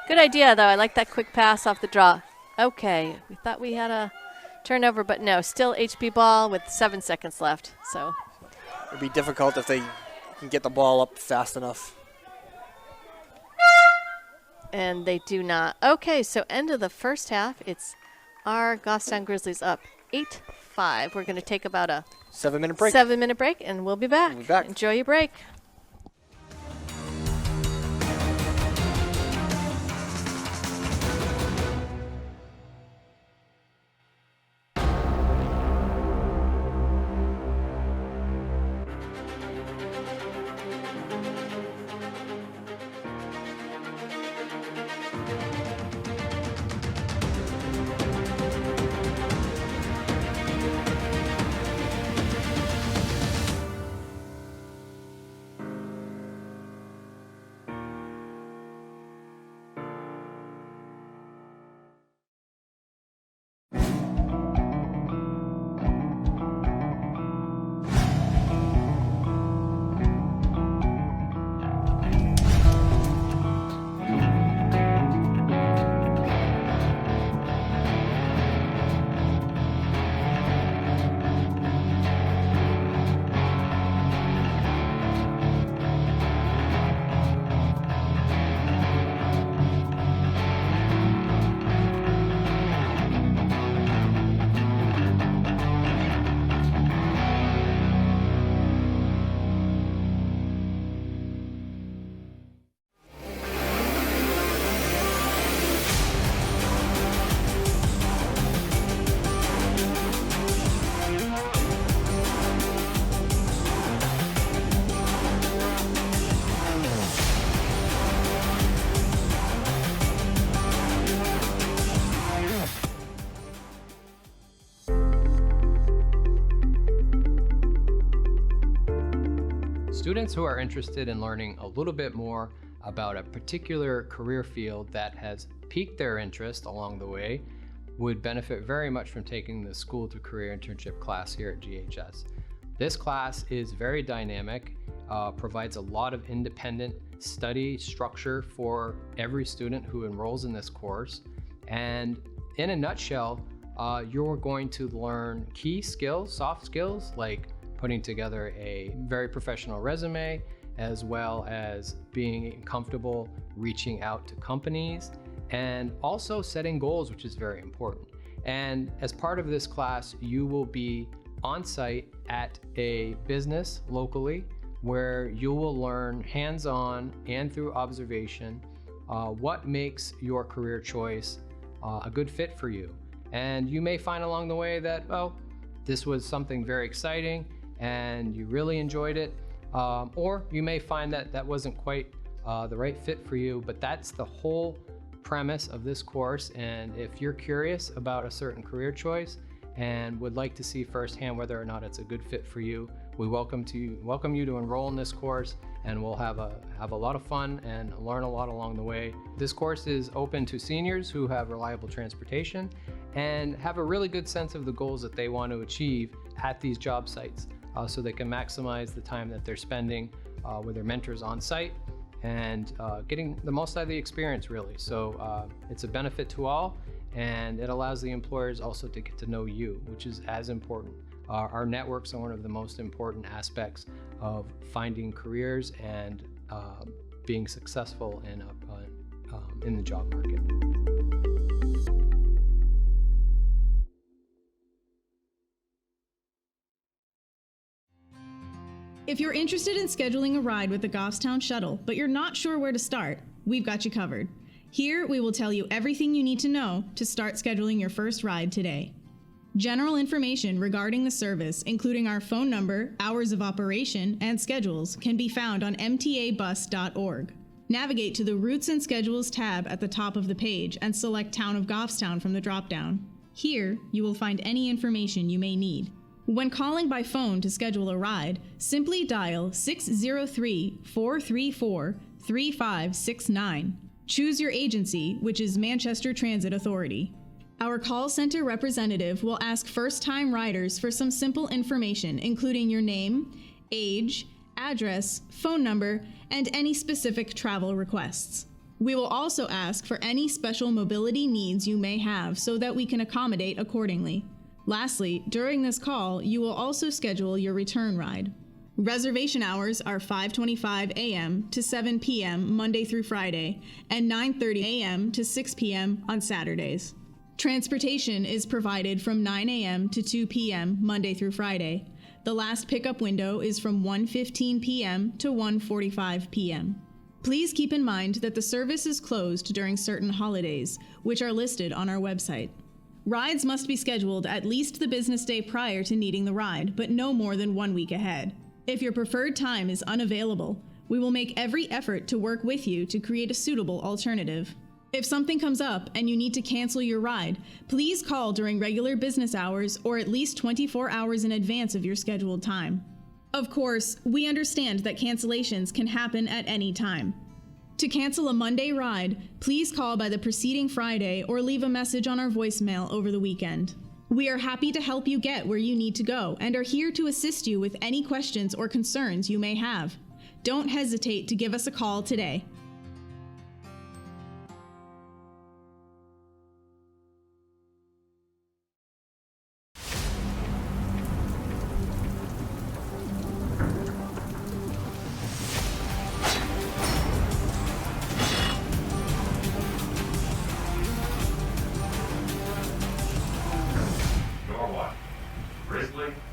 Good idea, though. I like that quick pass off the draw. Okay, we thought we had a turnover, but no. Still HB ball with 7 seconds left. So it'd be difficult if they can get the ball up fast enough. And they do not. Okay, so end of the first half. It's our Goffstown Grizzlies up 8-5. We're going to take about a 7-minute break. 7-minute break, and we'll be back. Enjoy your break. students who are interested in learning a little bit more about a particular career field that has piqued their interest along the way would benefit very much from taking the School to Career Internship class here at GHS. This class is very dynamic, provides a lot of independent study structure for every student who enrolls in this course. And in a nutshell, you're going to learn key skills, soft skills, like putting together a very professional resume, as well as being comfortable reaching out to companies, and also setting goals, which is very important. And as part of this class, you will be on site at a business locally where you will learn hands-on and through observation what makes your career choice a good fit for you. And you may find along the way that, well, this was something very exciting and you really enjoyed it, or you may find that that wasn't quite the right fit for you, but that's the whole premise of this course. And if you're curious about a certain career choice and would like to see firsthand whether or not it's a good fit for you, we welcome you to enroll in this course, and we'll have a lot of fun and learn a lot along the way. This course is open to seniors who have reliable transportation and have a really good sense of the goals that they want to achieve at these job sites, so they can maximize the time that they're spending with their mentors on site and getting the most out of the experience, really. So it's a benefit to all, and it allows the employers also to get to know you, which is as important. Our networks are one of the most important aspects of finding careers and being successful in the job market. If you're interested in scheduling a ride with the Goffstown Shuttle, but you're not sure where to start, we've got you covered. Here, we will tell you everything you need to know to start scheduling your first ride today. General information regarding the service, including our phone number, hours of operation, and schedules, can be found on mtabus.org. Navigate to the Routes and Schedules tab at the top of the page and select Town of Goffstown from the dropdown. Here, you will find any information you may need. When calling by phone to schedule a ride, simply dial 603-434-3569. Choose your agency, which is Manchester Transit Authority. Our call center representative will ask first-time riders for some simple information, including your name, age, address, phone number, and any specific travel requests. We will also ask for any special mobility needs you may have so that we can accommodate accordingly. Lastly, during this call, you will also schedule your return ride. Reservation hours are 5:25 a.m. to 7 p.m. Monday through Friday, and 9:30 a.m. to 6 p.m. on Saturdays. Transportation is provided from 9 a.m. to 2 p.m. Monday through Friday. The last pickup window is from 1:15 p.m. to 1:45 p.m. Please keep in mind that the service is closed during certain holidays, which are listed on our website. Rides must be scheduled at least the business day prior to needing the ride, but no more than 1 week ahead. If your preferred time is unavailable, we will make every effort to work with you to create a suitable alternative. If something comes up and you need to cancel your ride, please call during regular business hours or at least 24 hours in advance of your scheduled time. Of course, we understand that cancellations can happen at any time. To cancel a Monday ride, please call by the preceding Friday or leave a message on our voicemail over the weekend. We are happy to help you get where you need to go and are here to assist you with any questions or concerns you may have. Don't hesitate to give us a call today.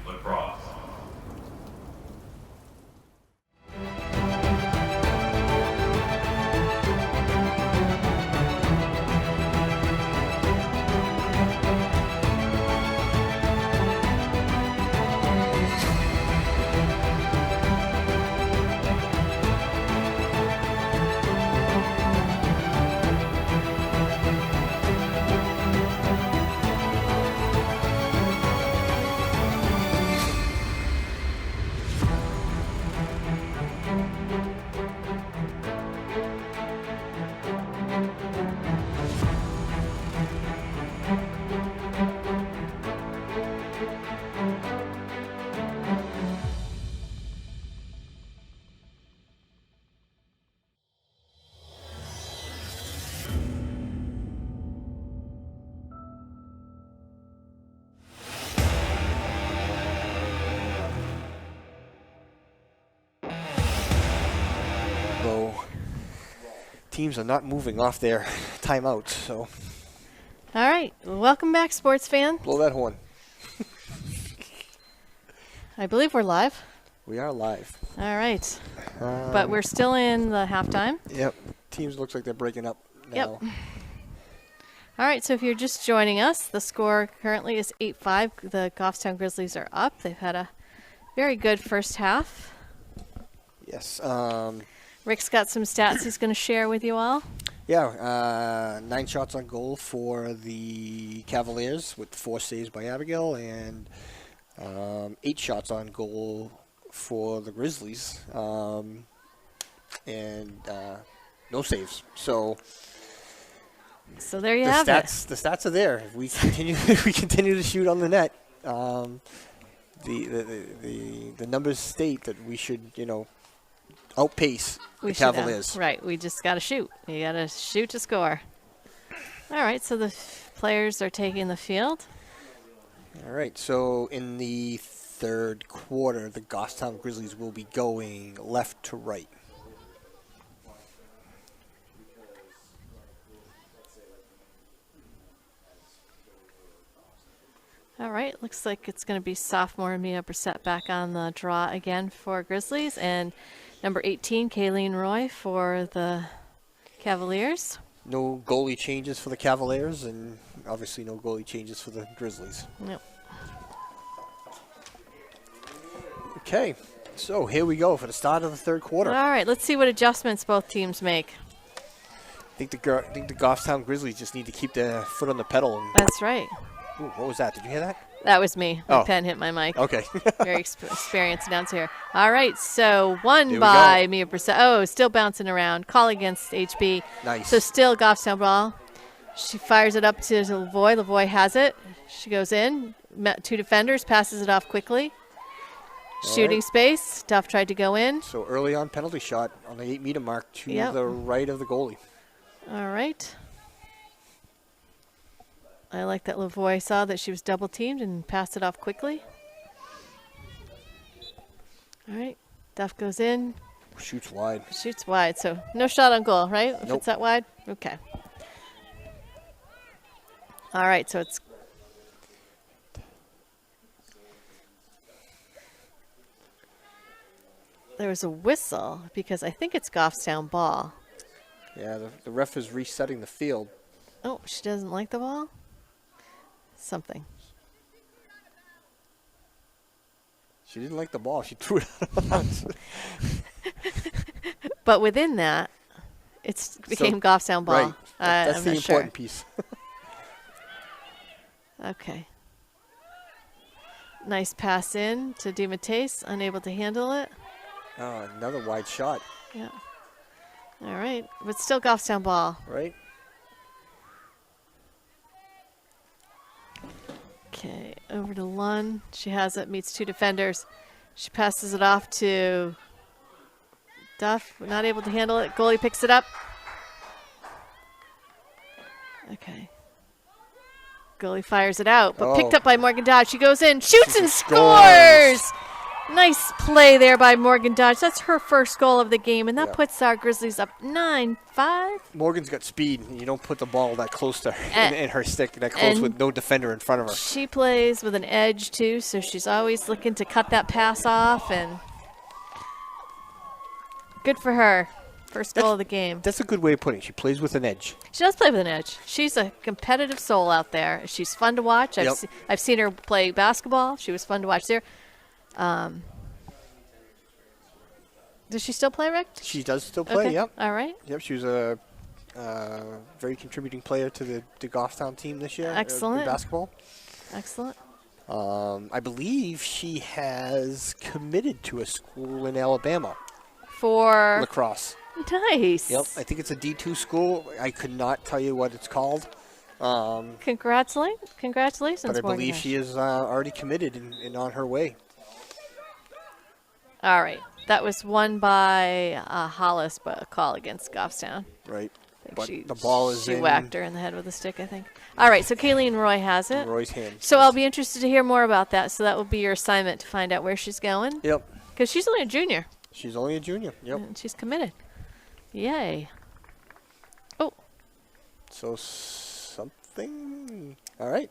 Lacrosse. So teams are not moving off their timeouts, so All right. Welcome back, sports fan. blow that horn. I believe we're live. We are live. All right. But we're still in the halftime. Yep. Teams looks like they're breaking up now. Yep. All right, so if you're just joining us, the score currently is 8-5. The Goffstown Grizzlies are up. They've had a very good first half. Yes. Rick's got some stats he's going to share with you all. Yeah, 9 shots on goal for the Cavaliers with 4 saves by Abigail, and 8 shots on goal for the Grizzlies, and no saves. So there you have it. The stats are there. If we continue to shoot on the net, the numbers state that we should, outpace the Cavaliers. Right, we just got to shoot. You got to shoot to score. All right, so the players are taking the field. All right, so in the third quarter, the Goffstown Grizzlies will be going left to right. All right, looks like it's going to be sophomore Mia Brissett back on the draw again for Grizzlies, and number 18, Kayleen Roy for the Cavaliers. No goalie changes for the Cavaliers, and obviously no goalie changes for the Grizzlies. Yep. Okay, so here we go for the start of the third quarter. All right, let's see what adjustments both teams make. I think the Goffstown Grizzlies just need to keep their foot on the pedal. And, That's right. ooh, what was that? Did you hear that? That was me. My Oh. pen hit my mic. Okay. Very experienced announcer here. All right, so one Here we by go. Mia Brissett. Oh, still bouncing around. Call against HB. Nice. So still Goffstown ball. She fires it up to Lavoie. Lavoie has it. She goes in. Met 2 defenders. Passes it off quickly. All Shooting right. space. Duff tried to go in. So early on penalty shot on the 8-meter mark to Yep. the right of the goalie. All right. I like that Lavoie saw that she was double teamed and passed it off quickly. All right. Duff goes in. Shoots wide. Shoots wide. So no shot on goal, right? If Nope. it's that wide? Okay. All right. So it's. There was a whistle because I think it's Goffstown ball. Yeah, the ref is resetting the field. Oh, she doesn't like the ball? Something. She didn't like the ball. She threw it out of bounds. But within that, it became Goffstown ball. Right. That's I'm the not important sure. piece. Okay. Nice pass in to DiMattese, unable to handle it. Oh, another wide shot, Yeah. All right. But still Goffstown ball. right? Okay. Over to Lund. She has it, meets 2 defenders. She passes it off to Duff. Not able to handle it. Goalie picks it up. Okay. Goalie fires it out, but picked Oh. up by Morgan Dodge. She goes in, shoots She and scores. scores! Nice play there by Morgan Dodge. That's her first goal of the game, and that Yeah. puts our Grizzlies up 9-5. Morgan's got speed. And you don't put the ball that close to her, And- in her stick, that close and- with no defender in front of her. She plays with an edge, too, so she's always looking to cut that pass off, and good for her. First goal of the game. That's a good way of putting it. She plays with an edge. She does play with an edge. She's a competitive soul out there. She's fun to watch. Yep. I've seen her play basketball. She was fun to watch there. Does she still play, Rick? She does still play, Okay. yep. All right. Yep, she was a very contributing player to the Goffstown team this year. Excellent. In basketball. Excellent. I believe she has committed to a school in Alabama, For Lacrosse. nice. Yep, I think it's a D2 school. I could not tell you what it's called. Congratulations, But I believe Morgan. she is already committed and on her way. All right. That was won by Hollis, but a call against Goffstown. Right. I think But she, the ball is she in whacked her in the head with a stick, I think. All right, so Kayleen Roy has it. Roy's hand. So I'll be interested to hear more about that. So that will be your assignment to find out where she's going. Yep. Because she's only a junior. She's only a junior. Yep. And she's committed. Yay. Oh, So something. All right.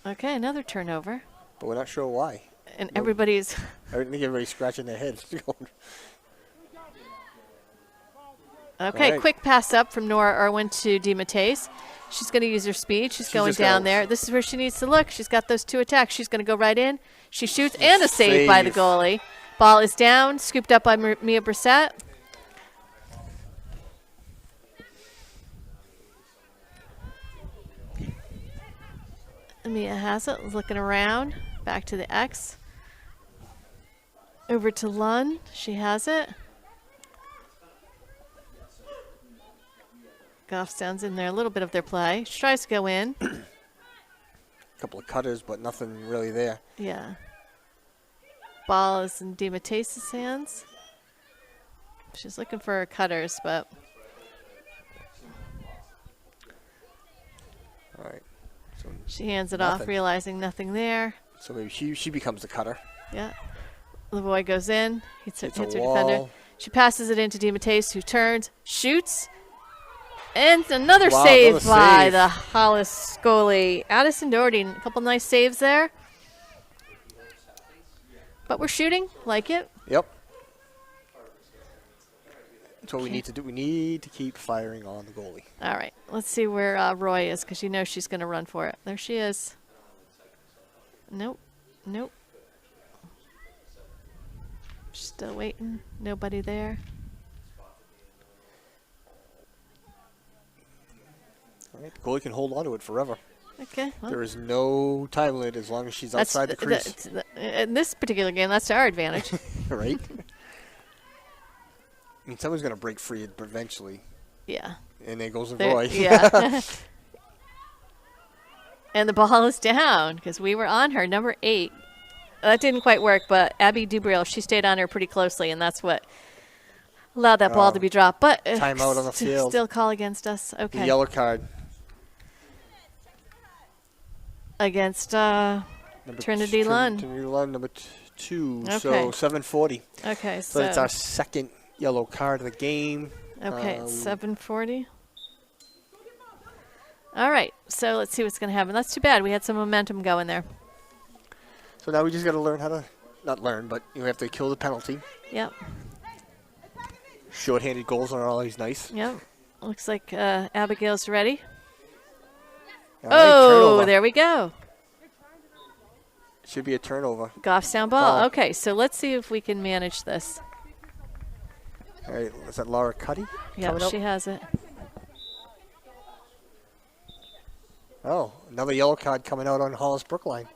okay, another turnover. But we're not sure why. And everybody's I think everybody's scratching their heads. okay. right. Quick pass up from Nora Irwin to DeMatteis. She's going to use her speed. She's going just down gotta- there. This is where she needs to look. She's got those 2 attacks. She's going to go right in. She shoots and a save by the Save. goalie. Ball is down, scooped up by Mia Brissett. Mia has it, looking around. Back to the X. Over to Lund. She has it. Goffstown's in there, a little bit of their play. She tries to go in. A couple of cutters, but nothing really there. Yeah. Ball is in DeMatteis' hands. She's looking for her cutters, but All right. So, she hands it off, Nothing. realizing nothing there. so maybe she becomes the cutter. Yeah. Lavoie goes in. Hits her Hits a defender. wall. She passes it into DeMatteis, who turns, shoots, and another Wow, save another by save. the Hollis goalie. Addison Doherty, a couple nice saves there. But we're shooting, like it. Yep. That's what we need to do. We need to keep firing on the goalie. All right, let's see where Roy is, because you know she's going to run for it. There she is. Nope, nope. She's still waiting. Nobody there. All right. The goalie can hold on to it forever. Okay. Well, There is no time limit as long as she's outside the crease. in this particular game, that's to our advantage. Right? I mean, someone's going to break free eventually. Yeah. And there goes There- Roy. yeah. And the ball is down because we were on her, number 8. That didn't quite work, but Abby Dubriel, she stayed on her pretty closely, and that's what allowed that ball to be dropped. But Timeout on the field. Still call against us. The Okay. yellow card. Against Number Trinity Lund. Trinity Lund, number 2. Okay. So 7:40. Okay, So that's our second yellow card of the game. okay, it's 7:40. All right, so let's see what's going to happen. That's too bad. We had some momentum going there. So now we just got to learn how to, not learn, but you have to kill the penalty. Yep, Short-handed goals are always nice. yep. Looks like Abigail's ready. All right, Oh, turnover. there we go. Should be a turnover. Goffstown ball. Ball. Okay, so let's see if we can manage this. All right, is that Laura Cuddy? Yep, coming up? she has it. Oh, another yellow card coming out on Hollis Brookline.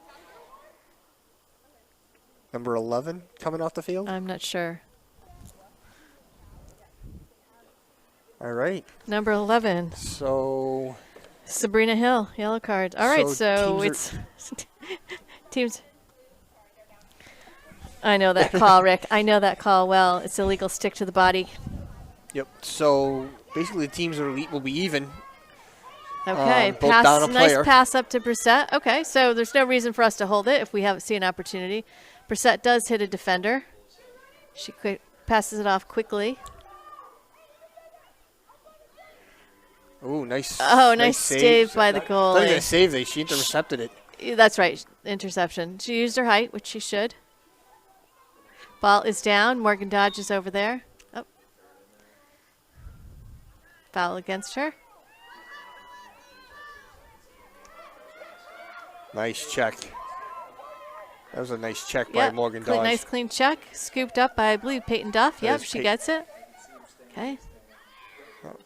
Number 11 coming off the field. I'm not sure. All right, Number 11, so Sabrina Hill, yellow card. All right, so teams it's teams. I know that call, Rick. I know that call well. It's illegal stick to the body. yep. So basically, the teams will be even. Okay, both down a nice player. pass up to Brissett. Okay, so there's no reason for us to hold it if we see an opportunity. Brissett does hit a defender. She passes it off quickly. Ooh, nice. Oh, nice save by the Not even goalie. a save. She intercepted it. That's right, interception. She used her height, which she should. Ball is down. Morgan dodges over there. Oh. Foul against her. Nice check. That was a nice check by Yep, Morgan clean, Dodge. nice clean check. Scooped up by, I believe, Peyton Duff. That Yep, is she Peyton. gets it. Okay.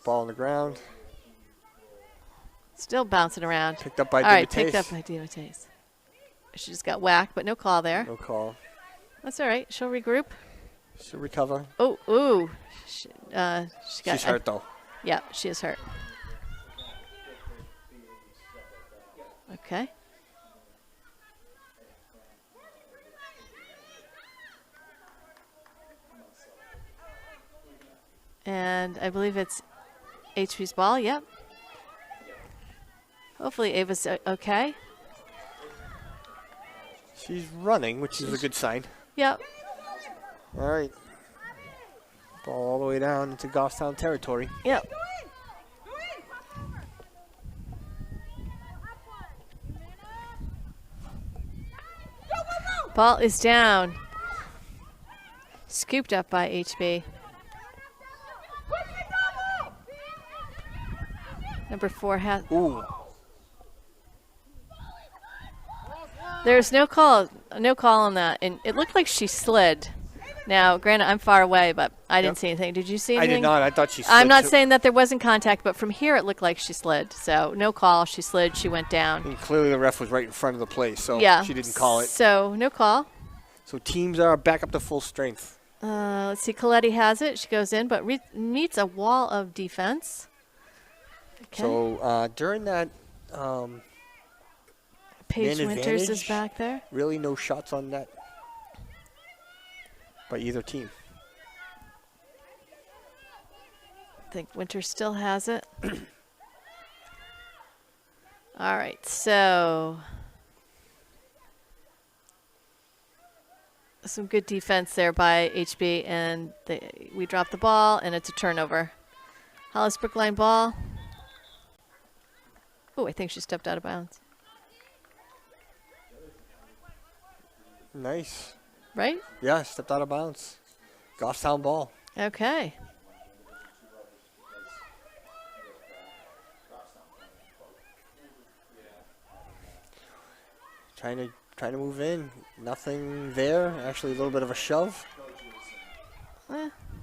Ball on the ground. Still bouncing around. Picked up by All right, DeMatteis. picked up by DeMatteis. She just got whacked, but no call there. No call. That's all right. She'll regroup. She'll recover. Oh, ooh. She got She's hurt, though. Yeah, she is hurt. Okay. And I believe it's HP's ball. Yep. Hopefully Ava's okay. She's running, which is a good sign. Yep. All right. Ball all the way down into Goffstown territory. Yep. Ball is down. Scooped up by HB. Number 4 has. Ooh. There's no call on that, and it looked like she slid. Now, granted, I'm far away, but I didn't see anything. Did you see anything? I did not. I thought she slid. I'm not saying that there wasn't contact, but from here it looked like she slid. So no call. She slid. She went down. And clearly the ref was right in front of the play, so Yeah. she didn't call it. So no call. So teams are back up to full strength. Let's see. Coletti has it. She goes in, but meets a wall of defense. Okay. So during that, Paige man Winters is advantage. back there. Really no shots on net by either team. I think Winters still has it. All right, so some good defense there by HB, and we drop the ball, and it's a turnover. Hollis Brookline ball. Oh, I think she stepped out of bounds. Nice. Right? Yeah, stepped out of bounds. Goffstown ball. Okay. Trying to move in. Nothing there. Actually, a little bit of a shove.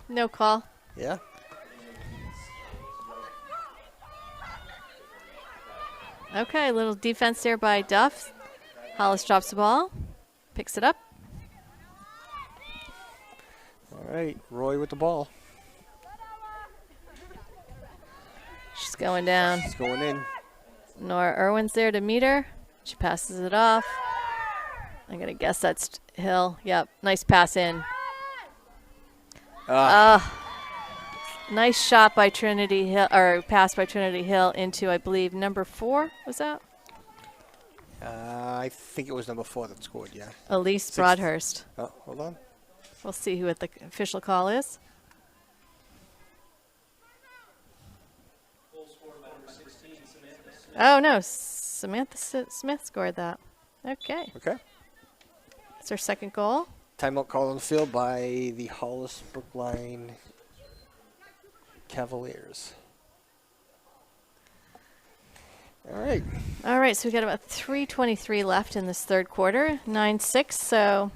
No call. Yeah. Okay, a little defense there by Duff. Hollis drops the ball, picks it up. All right, Roy with the ball. She's going down. It's going in. Nora Irwin's there to meet her. She passes it off. I'm going to guess that's Hill. Yep, nice pass in. Nice shot by Trinity Hill, or pass by Trinity Hill into, I believe, number 4. Was that? I think it was number 4 that scored, yeah. Elise Broadhurst. Oh, hold on. We'll see who the official call is. Oh, no. Samantha Smith scored that. Okay. Okay. That's her second goal. Timeout call on the field by the Hollis Brookline Cavaliers. All right. All right, so we got about 3:23 left in this third quarter, 9-6. So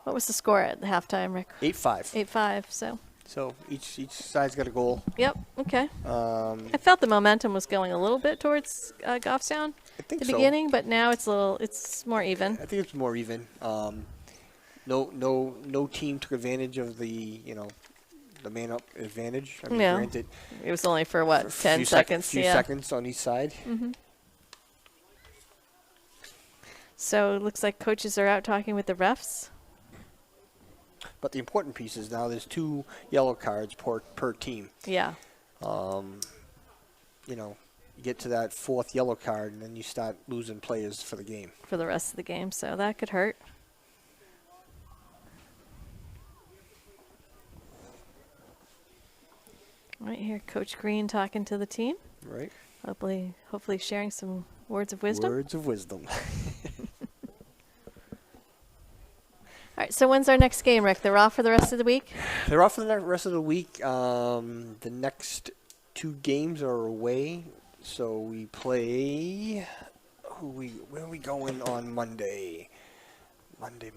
what was the score at the halftime, Rick? 8-5. 8-5, so. So each side's got a goal. Yep, okay. I I felt the momentum was going a little bit towards Goffstown at think the so. beginning, but now it's more even. I think it's more even. No team took advantage of the man up advantage. I mean, Yeah. granted, It was only for, what, for 10 seconds? few Yeah. seconds on each side. So it looks like coaches are out talking with the refs. But the important piece is now there's 2 yellow cards per team. Yeah. You get to that 4th yellow card, and then you start losing players for the game. For the rest of the game, so that could hurt. Right here, Coach Green talking to the team. Right? Hopefully sharing some words of wisdom. Words of wisdom. All right, so when's our next game, Rick? They're off for the rest of the week? They're off for the rest of the week. The next 2 games are away. So we play. Where are we going on Monday? Monday.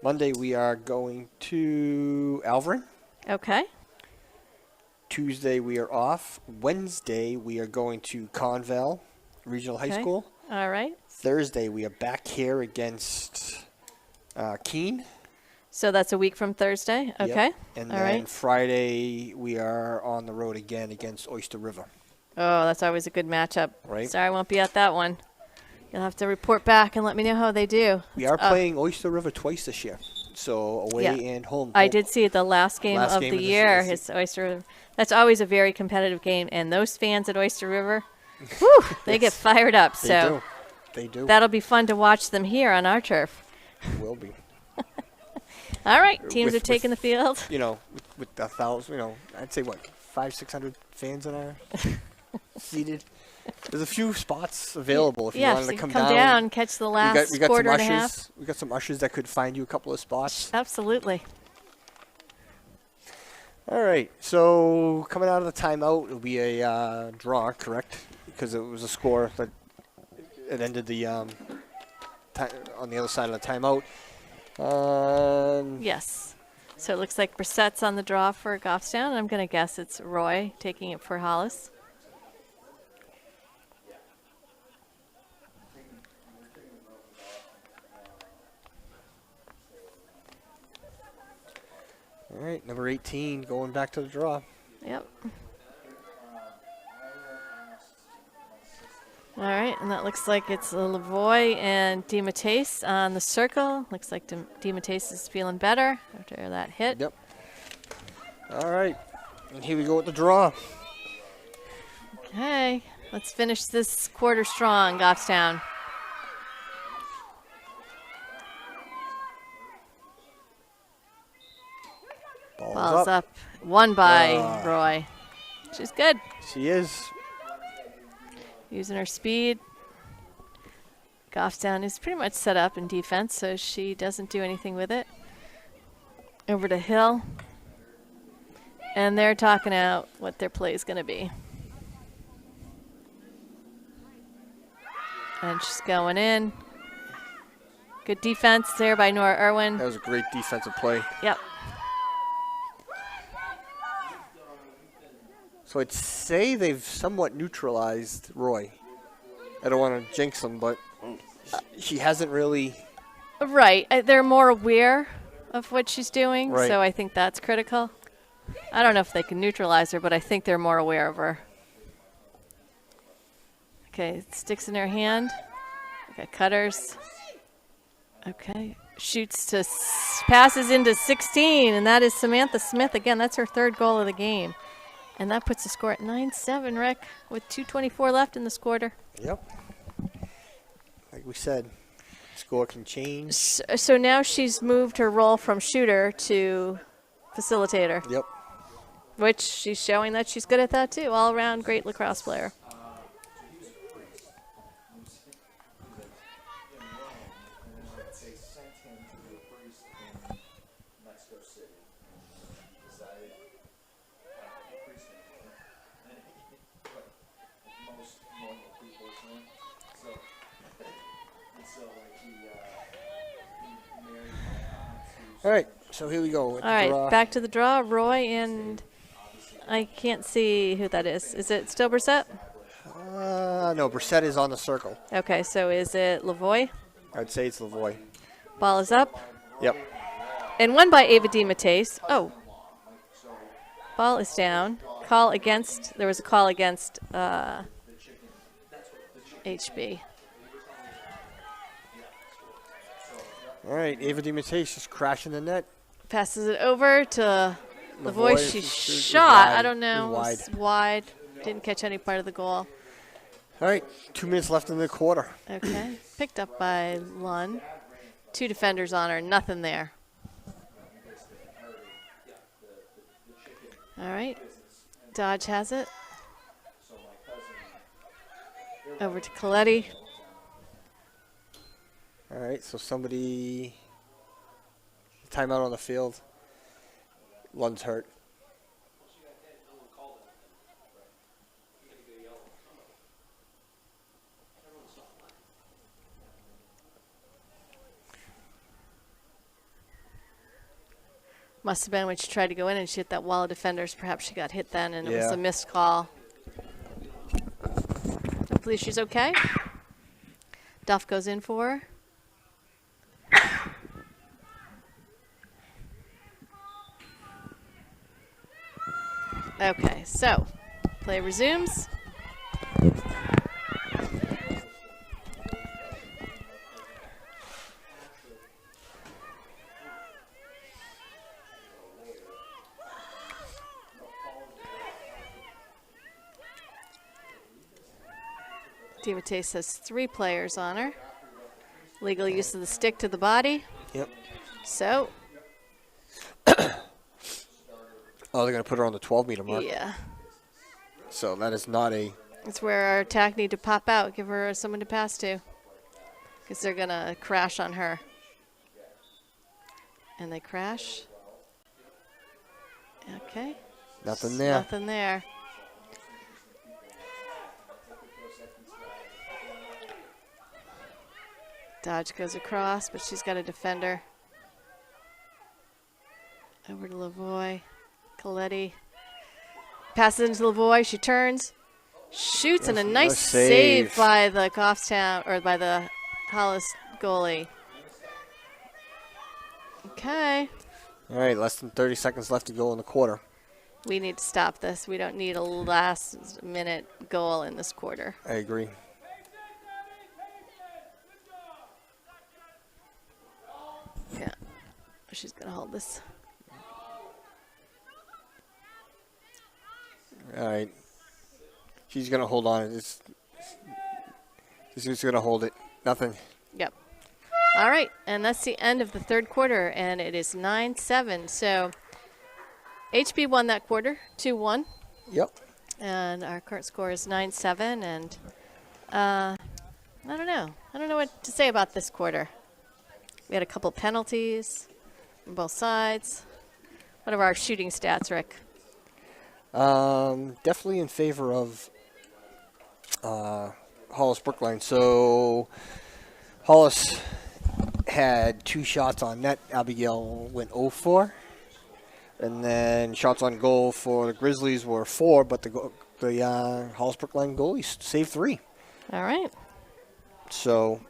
Monday we are going to Alverin. Okay. Tuesday we are off. Wednesday we are going to Conval Regional High Okay. School. All right. Thursday we are back here against Keene. So that's a week from Thursday. Yep. Okay. And All then right. Friday we are on the road again against Oyster River. Oh, that's always a good matchup. Right. Sorry I won't be at that one. You'll have to report back and let me know how they do. We are playing Oyster River twice this year, so away and home. I did see it the last game of the year. season. It's Oyster River. That's always a very competitive game, and those fans at Oyster River, whew, they get fired up. So They do. that'll be fun to watch them here on our turf. It will be. All right, teams With- are taking the field. You know, with 1,000, you know, I'd say what, 500-600 fans in our seated. There's a few spots available if you Yeah, wanted so to you come can down. catch the We last got quarter some and a ushers. half. We got some ushers that could find you a couple of spots. Absolutely. All right. So coming out of the timeout, it'll be a draw, correct? Because it was a score that it ended the on the other side of the timeout. Yes. So it looks like Brissett's on the draw for Goffstown, and I'm going to guess it's Roy taking it for Hollis. All right, number 18 going back to the draw. Yep. All right, and that looks like it's Lavoie and DiMattese on the circle. Looks like DiMattese is feeling better after that hit. Yep. All right, and here we go with the draw. Okay, let's finish this quarter strong, Goffstown. Ball's up. Won by Roy. She's good. She is. Using her speed. Goffstown is pretty much set up in defense, so she doesn't do anything with it. Over to Hill. And they're talking out what their play is going to be. And she's going in. Good defense there by Nora Irwin. That was a great defensive play. Yep. So I'd say they've somewhat neutralized Roy. I don't want to jinx him, but she hasn't really. Right. They're more aware of what she's doing, Right. so I think that's critical. I don't know if they can neutralize her, but I think they're more aware of her. Okay, sticks in her hand. Okay, cutters. Okay, shoots to passes into 16, and that is Samantha Smith again. That's her third goal of the game, and that puts the score at 9-7. Rick, with 2:24 left in this quarter. Yep. Like we said, score can change. So now she's moved her role from shooter to facilitator. Yep. Which she's showing that she's good at that too. All around great lacrosse player. All right, so here we go. With All right, draw. back to the draw. Roy and I can't see who that is. Is it still Brissett? No, Brissett is on the circle. Okay, so is it Lavoie? I'd say it's Lavoie. Ball is up. Yep. And won by Ava DiMattese. Oh. Ball is down. Call against. There was a call against HB. All right, Ava DiMattese just crashing the net. Passes it over to Lavoie. Lavoie. She It was shot. wide. I don't know. It was It was wide. Didn't catch any part of the goal. All right, 2 minutes left in the quarter. Okay. Picked up by Lunn. 2 defenders on her. Nothing there. All right. Dodge has it. Over to Coletti. All right, so somebody timeout on the field. Lund's hurt. Must have been when she tried to go in and she hit that wall of defenders. Perhaps she got hit then and it was Yeah. a missed call. Hopefully she's okay. Duff goes in for her. Okay, so play resumes. DiMattei has 3 players on her. Legal use of the stick to the body. Yep. So. Oh, they're going to put her on the 12-meter mark. Yeah. So that is not a... It's where our attack need to pop out, give her someone to pass to. Because they're going to crash on her. And they crash. Okay. Nothing there. Nothing there. Dodge goes across, but she's got a defender. Over to Lavoie. Coletti. Passes into Lavoie. She turns. Shoots, and a nice save by the Goffstown, or by the Hollis goalie. Okay. All right, less than 30 seconds left to go in the quarter. We need to stop this. We don't need a last-minute goal in this quarter. I agree. Yeah. She's going to hold this. All right. She's going to hold on. She's just going to hold it. Nothing. Yep. All right, and that's the end of the third quarter, and it is 9-7. So HB won that quarter, 2-1. Yep. And our current score is 9-7, and I don't know. I don't know what to say about this quarter. We had a couple penalties on both sides. What are our shooting stats, Rick? Definitely in favor of Hollis Brookline. So Hollis had 2 shots on net. Abigail went 0-4. And then shots on goal for the Grizzlies were 4, but the Hollis Brookline goalie saved 3. All right. So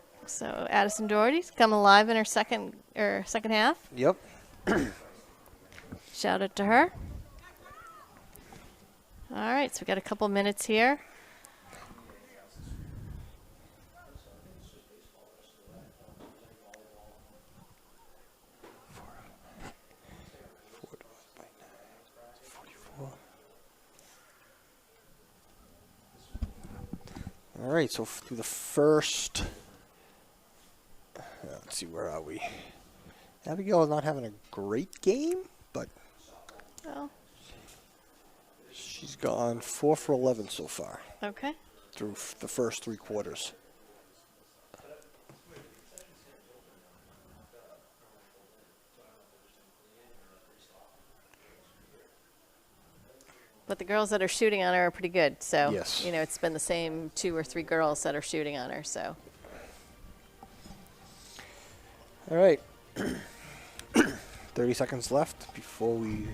Addison Doherty's come alive in her second half. Yep. Shout out to her. All right, so we got a couple minutes here. All right, so through the first, let's see, where are we? Abigail is not having a great game, but she's gone 4 for 11 so far. Okay. Through the first 3 quarters. But the girls that are shooting on her are pretty good. So, yes. You know, it's been the same 2 or 3 girls that are shooting on her. So. All right. 30 seconds left before we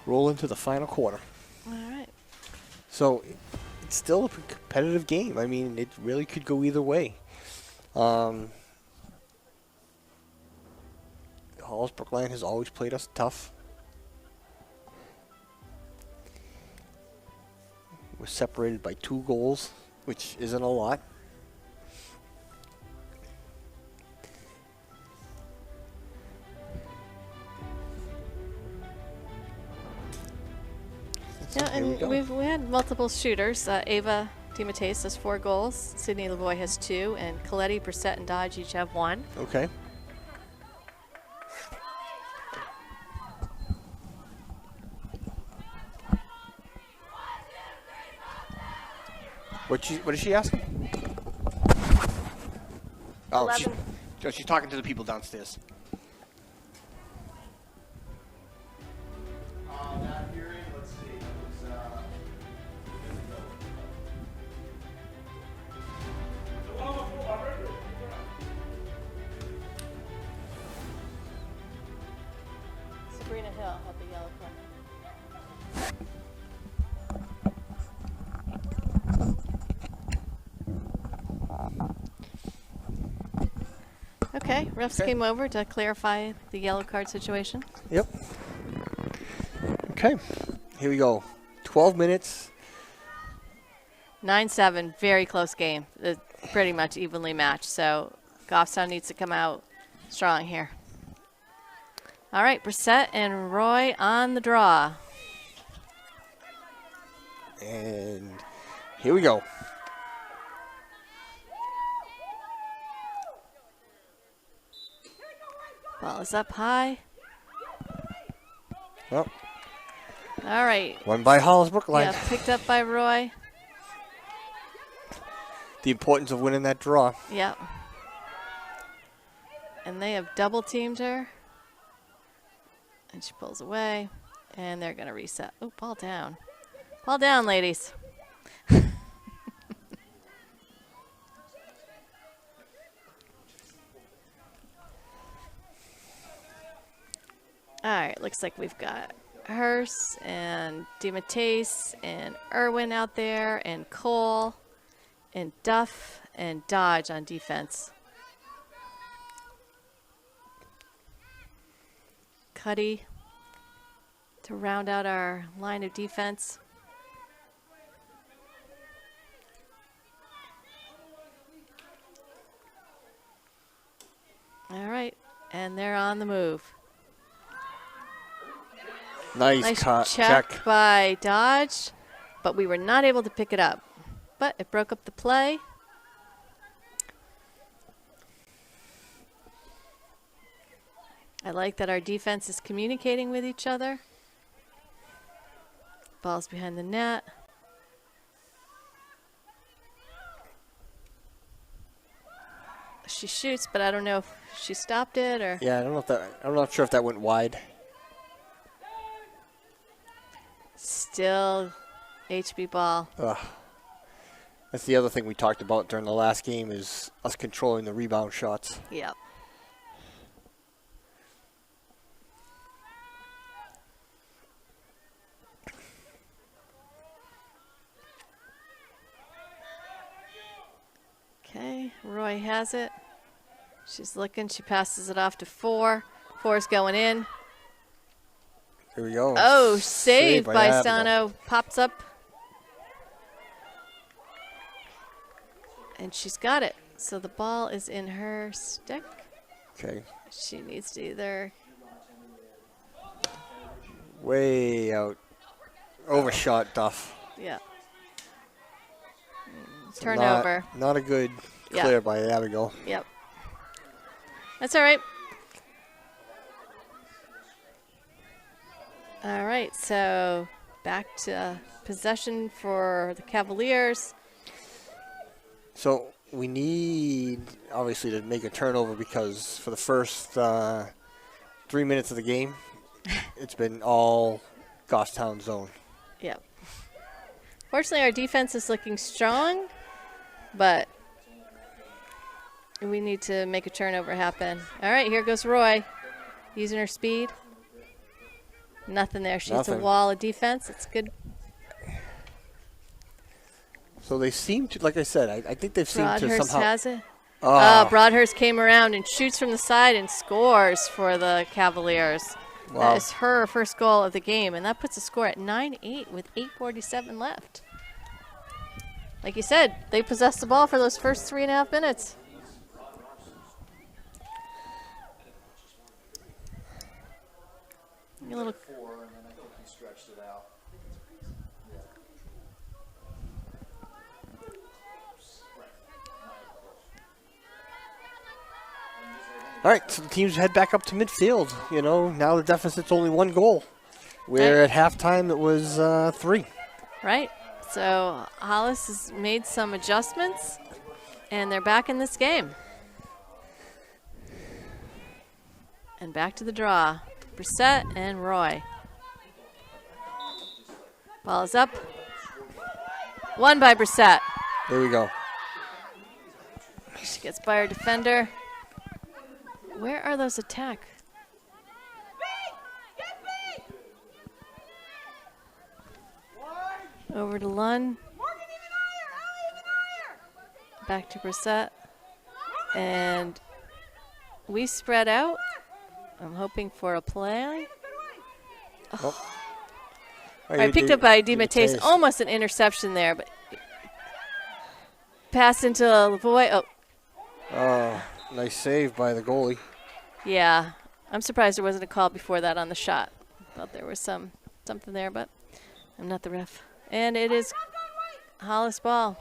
roll into the final quarter. All right. So it's still a competitive game. I mean, it really could go either way. Hollis Brookline has always played us tough. We're separated by 2 goals, which isn't a lot. Yeah, and we had multiple shooters. Ava DiMattei has 4 goals. Sydney Lavoie has 2, and Coletti, Brissett, and Dodge each have 1. Okay. What is she asking? Oh, she's talking to the people downstairs. That hearing, let's see, it was, Sabrina Hill had the yellow card. Okay, refs came over to clarify the yellow card situation. Yep. Okay, here we go. 12 minutes. 9-7, very close game. It's pretty much evenly matched, so Goffstown needs to come out strong here. All right, Brissett and Roy on the draw. And here we go. Ball is up high. Well, All right. won by Hollis Brookline. Yeah, picked up by Roy. The importance of winning that draw. Yep. And they have double teamed her. And she pulls away. And they're going to reset. Oh, ball down. Ball down, ladies. All right, looks like we've got Hearst and DeMatteis and Irwin out there and Cole and Duff and Dodge on defense. Cuddy to round out our line of defense. All right, and they're on the move. Nice check by Dodge, but we were not able to pick it up. But it broke up the play. I like that our defense is communicating with each other. Ball's behind the net. She shoots, but I don't know if she stopped it or. Yeah, I don't know if that. I'm not sure if that went wide. Still HB ball. Ugh. That's the other thing we talked about during the last game is us controlling the rebound shots. Yep. Okay, Roy has it. She's looking. She passes it off to 4. 4's going in. Here we go. Oh, saved by Abigail. Stano. Pops up. And she's got it. So the ball is in her stick. Okay. She needs to either. Way out. Overshot Duff. Yeah. So Turnover. Not a good Yeah. clear by Abigail. Yep. That's all right. All right, so back to possession for the Cavaliers. So we need, obviously, to make a turnover because for the first 3 minutes of the game, it's been all Goffstown zone. Yep. Fortunately, our defense is looking strong, but we need to make a turnover happen. All right, here goes Roy, using her speed. Nothing there. She hits a Nothing. wall of defense. It's good. So they seem to, like I said, I think they've seemed to Broadhurst somehow. has it. Ah, Broadhurst came around and shoots from the side and scores for the Cavaliers. Wow. That is her first goal of the game, and that puts the score at 9-8 with 8:47 left. Like you said, they possessed the ball for those first 3.5 minutes. A little. 4, and then I think he stretched it out. All right, so the teams head back up to midfield. You know, now the deficit's only 1 goal. Where Right. at halftime it was 3. Right. So Hollis has made some adjustments, and they're back in this game. And back to the draw. Brissett and Roy. Ball is up. Won by Brissett. There we go. She gets by her defender. Where are those attack? Over to Lund. Back to Brissett. And we spread out. I'm hoping for a play. Oh, All right, picked up by DeMatteis. Almost an interception there, but pass into Lavoie. Oh, Oh, nice save by the goalie. yeah. I'm surprised there wasn't a call before that on the shot. Thought there was something there, but I'm not the ref. And it is Hollis ball.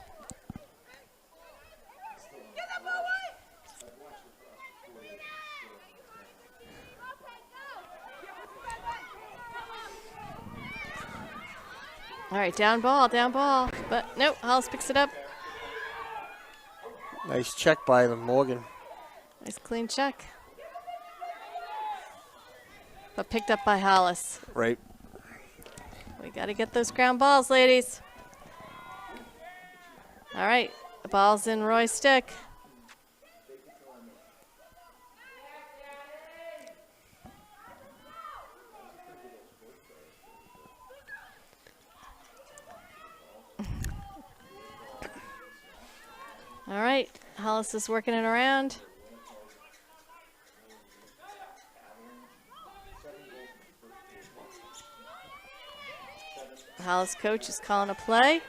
All right, down ball. But nope, Hollis picks it up. Nice check by the Morgan. Nice clean check. But picked up by Hollis. Right. We got to get those ground balls, ladies. All right, the ball's in Roy's stick. All right, Hollis is working it around. The Hollis coach is calling a play.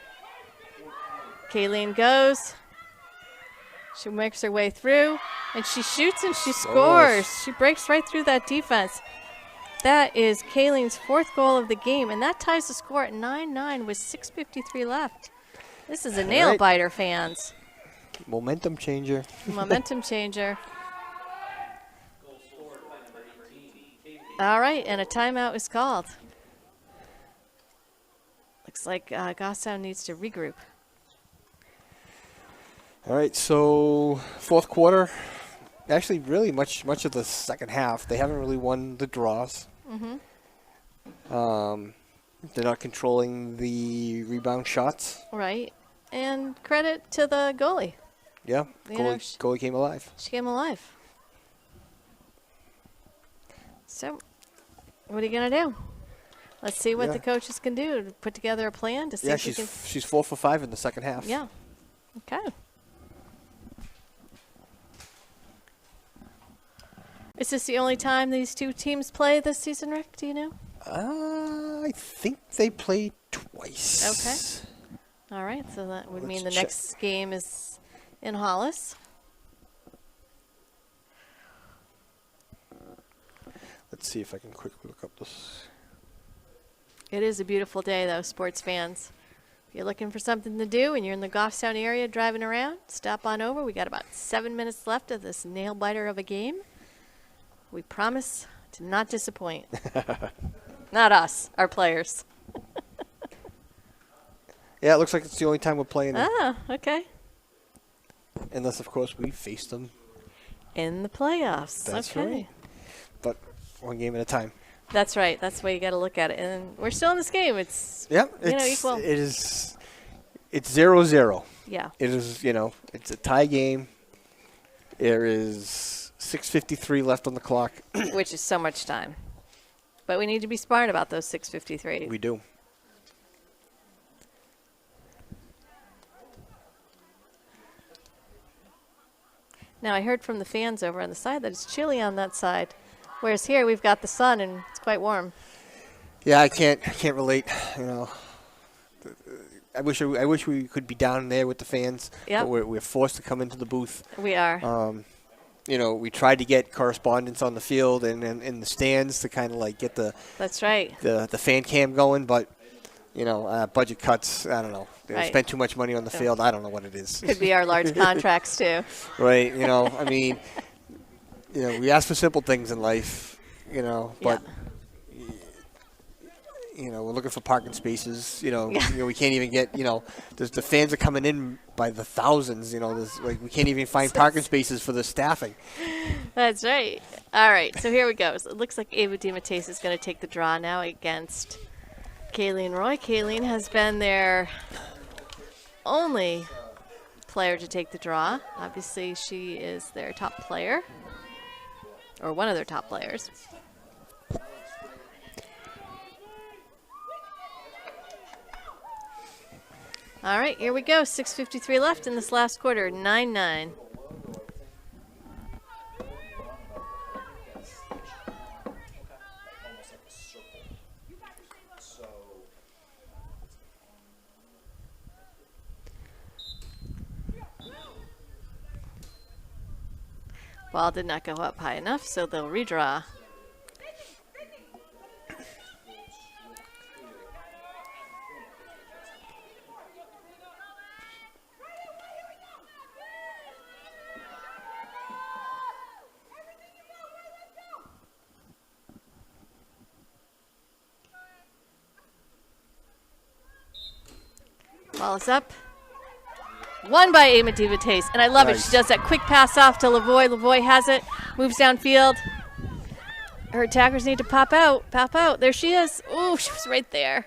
Kayleen goes. She makes her way through, and she shoots and she scores. She breaks right through that defense. That is Kayleen's 4th goal of the game, and that ties the score at 9-9 with 6:53 left. This is a nail biter, fans. Momentum changer. Momentum changer. All right, and a timeout is called. Looks like Goffstown needs to regroup. All right, so 4th quarter. Actually, really much of the second half. They haven't really won the draws. They're not controlling the rebound shots. Right, and credit to the goalie. Yeah, You know, goalie came alive. She came alive. So, what are you going to do? Let's see what the coaches can do to put together a plan to see if we can. She's 4 for 5 in the second half. Yeah. Okay. Is this the only time these two teams play this season, Rick? Do you know? I think they played twice. Okay. All right. So that would mean the Let's check. next game is in Hollis. Let's see if I can quickly look up this. It is a beautiful day, though, sports fans. If you're looking for something to do and you're in the Goffstown area driving around, stop on over. We got about 7 minutes left of this nail biter of a game. We promise to not disappoint. Not us, our players. Yeah, it looks like it's the only time we're playing them. Ah, okay. Unless, of course, we face them. In the playoffs. That's okay. right. But one game at a time. That's right. That's the way you got to look at it. And we're still in this game. It's equal. It is. It's 0-0. Yeah. It is. It's a tie game. There is 6:53 left on the clock. Which is so much time. But we need to be smart about those 6:53. We do. Now, I heard from the fans over on the side that it's chilly on that side, whereas here we've got the sun and it's quite warm. Yeah, I can't relate. I wish we could be down there with the fans. Yep. But we're forced to come into the booth. We are. We tried to get correspondence on the field and in the stands to kind of like get the That's right. the fan cam going, but budget cuts. I don't know. They Right. spent too much money on the field. I don't know what it is. Could be our large contracts too. Right. I mean, we ask for simple things in life. But. We're looking for parking spaces. We can't even get. The fans are coming in by the thousands. We can't even find parking spaces for the staffing. That's right. All right, so here we go. So it looks like Ava DiMattese is going to take the draw now against Kayleen Roy. Kayleen has been their only player to take the draw. Obviously, she is their top player, or one of their top players. All right, here we go. 6:53 left in this last quarter. 9-9. Ball did not go up high enough, so they'll redraw. Ball is up. Won by Ava Divates. And I love it. Nice. She does that quick pass off to Lavoie. Lavoie has it. Moves downfield. Her attackers need to pop out. Pop out. There she is. Ooh, she was right there.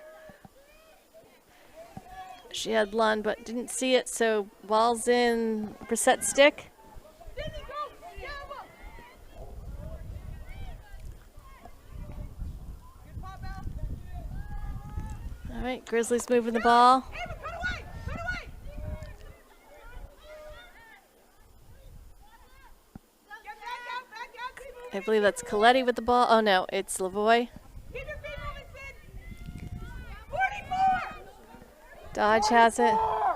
She had Lund, but didn't see it, so ball's in Brissett stick. All right, Grizzlies moving the ball. I believe that's Coletti with the ball. Oh, no, it's Lavoie. Dodge has it. All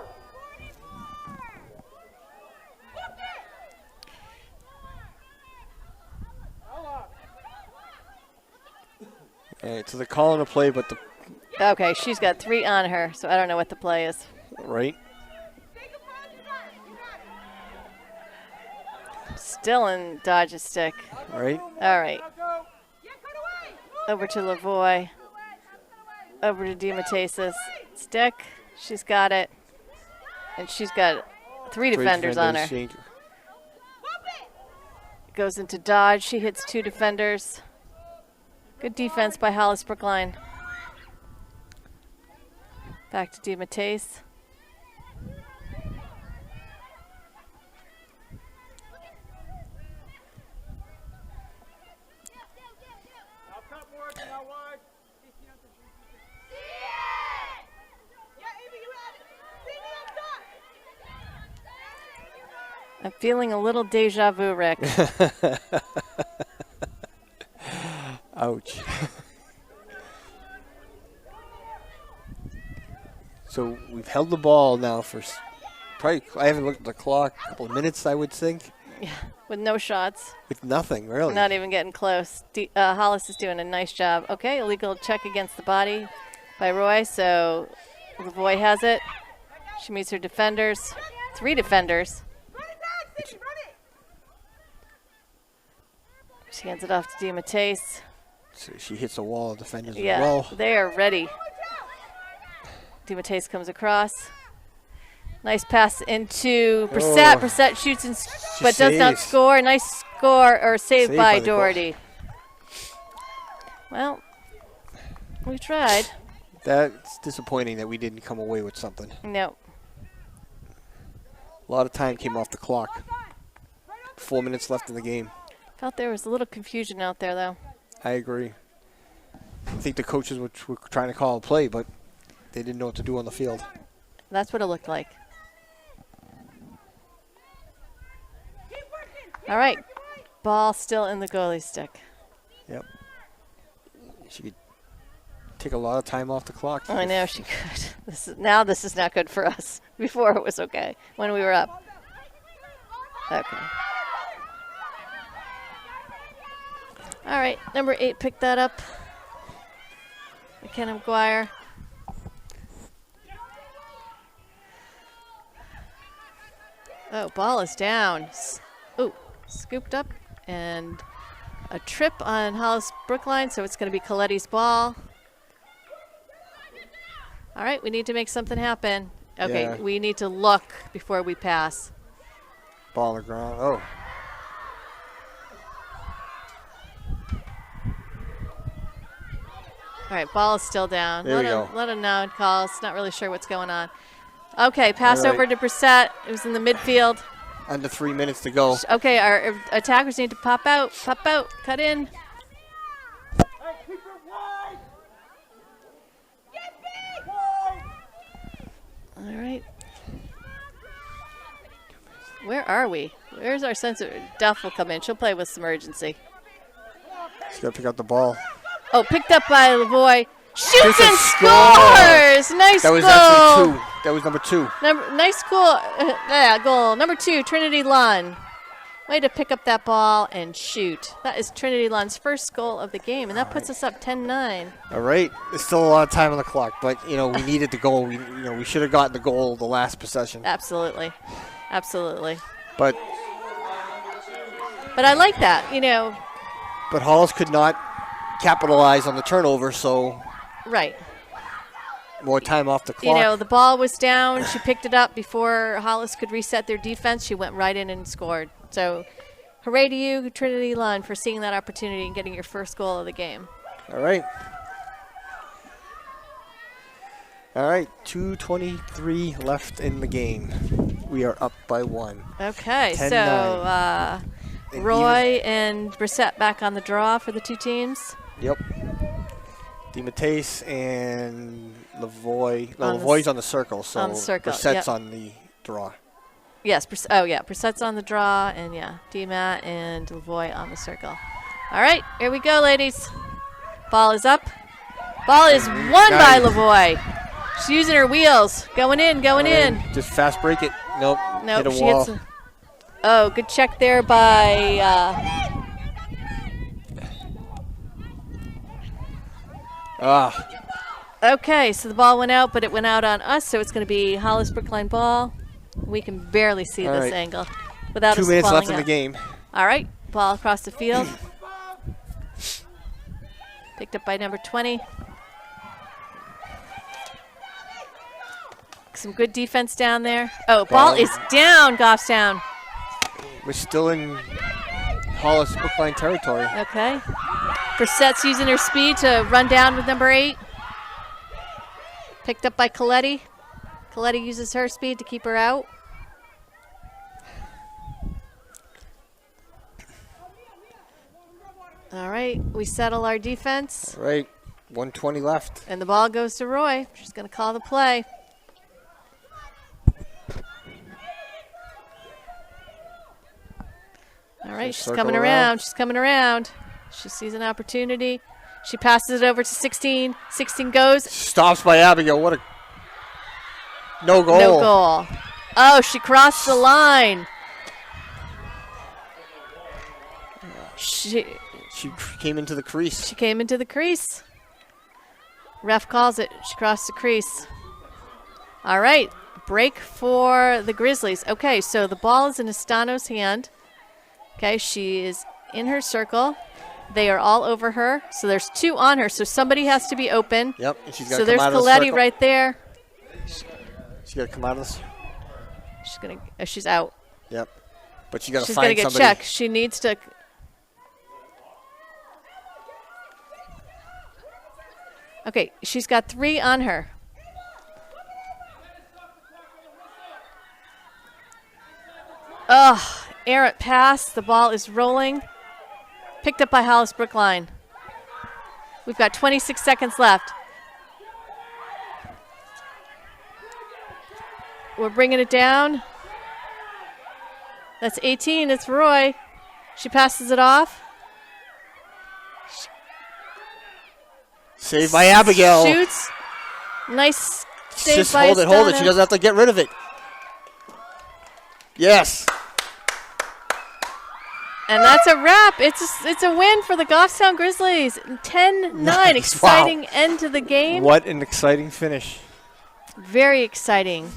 right, so they're calling a play, but the Okay, she's got 3 on her, so I don't know what the play is. right. Still in Dodge's stick. Right. All right. Over to Lavoie. Over to DiMatesis. Stick. She's got it. And she's got 3 defenders on her. Goes into Dodge. She hits 2 defenders. Good defense by Hollis Brookline. Back to DiMateis. I'm feeling a little deja vu, Rick. Ouch. So we've held the ball now for probably, I haven't looked at the clock, a couple of minutes, I would think. Yeah, with no shots. With nothing, really. Not even getting close. Hollis is doing a nice job. Okay, illegal check against the body by Roy. So Lavoie has it. She meets her defenders. 3 defenders. She hands it off to DiMateis. So she hits a wall of defenders Yeah, as well. they are ready. DiMateis comes across. Nice pass into Brissett. Oh. Brissett shoots but does not saves. score. Nice score or save by the Doherty. Well, we tried. That's disappointing that we didn't come away with something. No. A lot of time came off the clock. 4 minutes left in the game. Felt there was a little confusion out there, though. I agree. I think the coaches were trying to call a play, but they didn't know what to do on the field. That's what it looked like. All right. Ball still in the goalie stick. Yep. She could take a lot of time off the clock. I know she could. Now this is not good for us. Before it was okay when we were up. Okay. All right, number 8 picked that up. McKenna McGuire. Oh, ball is down. Ooh, scooped up and a trip on Hollis Brookline, so it's going to be Coletti's ball. All right, we need to make something happen. Okay, Yeah. we need to look before we pass. Ball on the ground. Oh. All right, ball is still down. There we go. Let him know and call. It's not really sure what's going on. Okay, pass All right. over to Brissett. It was in the midfield. Under 3 minutes to go. Okay, our attackers need to pop out, cut in. All right. Where are we? Where's our sensor? Duff will come in. She'll play with some urgency. She's got to pick up the ball. Oh, picked up by Lavoie. Shoots There's a and score. scores! Nice That was goal. actually 2. That was number 2. Nice goal. Goal. Number 2, Trinity Lunn. Way to pick up that ball and shoot. That is Trinity Lunn's first goal of the game, and that puts us up 10-9. All right. There's still a lot of time on the clock, but, we needed the goal. We should have gotten the goal the last possession. Absolutely. Absolutely. But I like that, but Hollis could not capitalize on the turnover, so Right. more time off the clock. You know, the ball was down. She picked it up before Hollis could reset their defense. She went right in and scored. So, hooray to you, Trinity Lund, for seeing that opportunity and getting your first goal of the game. All right. 2:23 left in the game. We are up by 1. Okay, 10-9. so Roy and Brissette back on the draw for the two teams. Yep. DeMatteis and Lavoie. No, On the Lavoie's on the circle, so on the circle, Brissette's yep. on the draw. Yes, Brissette's on the draw, and DMAT and Lavoie on the circle. All right, here we go, ladies. Ball is up. Ball is won by Lavoie. She's using her wheels. Going in. Just fast break it. Nope. Nope, Hit a she wall. hits. Oh, good check there by. Okay, so the ball went out, but it went out on us, so it's going to be Hollis Brookline ball. We can barely see All this right. angle without 2 us minutes falling left in the out. game. All right, ball across the field. Picked up by number 20. Some good defense down there. Oh, ball is down, Goffstown. We're still in Hollis Brookline territory. Okay. Brissette's using her speed to run down with number 8. Picked up by Coletti. Coletti uses her speed to keep her out. All right, we settle our defense. All right, 1:20 left. And the ball goes to Roy. She's going to call the play. All right, she's coming around. She's coming around. She sees an opportunity. She passes it over to 16. 16 goes. Stops by Abigail. What a no goal. No goal. Oh, she crossed the line. She came into the crease. She came into the crease. Ref calls it. She crossed the crease. All right, break for the Grizzlies. Okay, so the ball is in Estano's hand. Okay, she is in her circle. They are all over her. So there's 2 on her. So somebody has to be open. Yep, and she's got so to come out of the Coletti circle. right there. She's got to come out of this. She's out. Yep, but she got to She's find gonna get somebody. checked. She needs to. Okay, she's got 3 on her. Ugh, errant pass. The ball is rolling. Picked up by Hollis Brookline. We've got 26 seconds left. We're bringing it down. That's 18. It's Roy. She passes it off. Saved by Abigail. Shoots. Nice save Just by hold it. Estano. She doesn't have to get rid of it. Yes. And that's a wrap. It's a win for the Goffstown Grizzlies. 10-9. Nice. Exciting Wow. end to the game. What an exciting finish. Very exciting.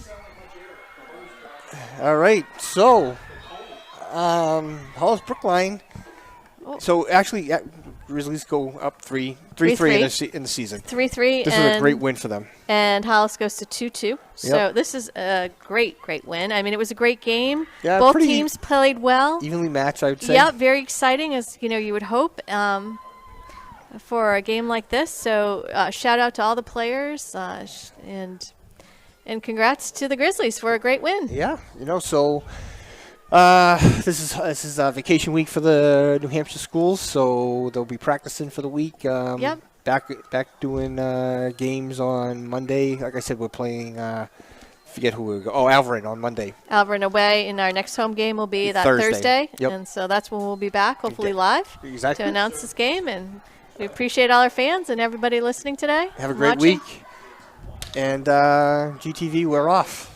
All right, so Hollis Brookline. Oh. So actually, Grizzlies go up 3-3 in the season. 3-3. This is a great win for them. And Hollis goes to 2-2. So Yep. this is a great win. I mean, it was a great game. Yeah, Both pretty teams played well. Evenly matched, I would say. Yeah, very exciting, as you would hope for a game like this. So shout out to all the players and congrats to the Grizzlies for a great win. Yeah, so this is vacation week for the New Hampshire schools, so they'll be practicing for the week. Yep. Back doing games on Monday. Like I said, we're playing. Forget who we're going. Oh, Alvarin on Monday. Alvarin away, and our next home game will be that Thursday. Thursday. Yep. And so that's when we'll be back, hopefully live, Exactly. to announce this game. And we appreciate all our fans and everybody listening today. Have a great watching. week. And GTV, we're off.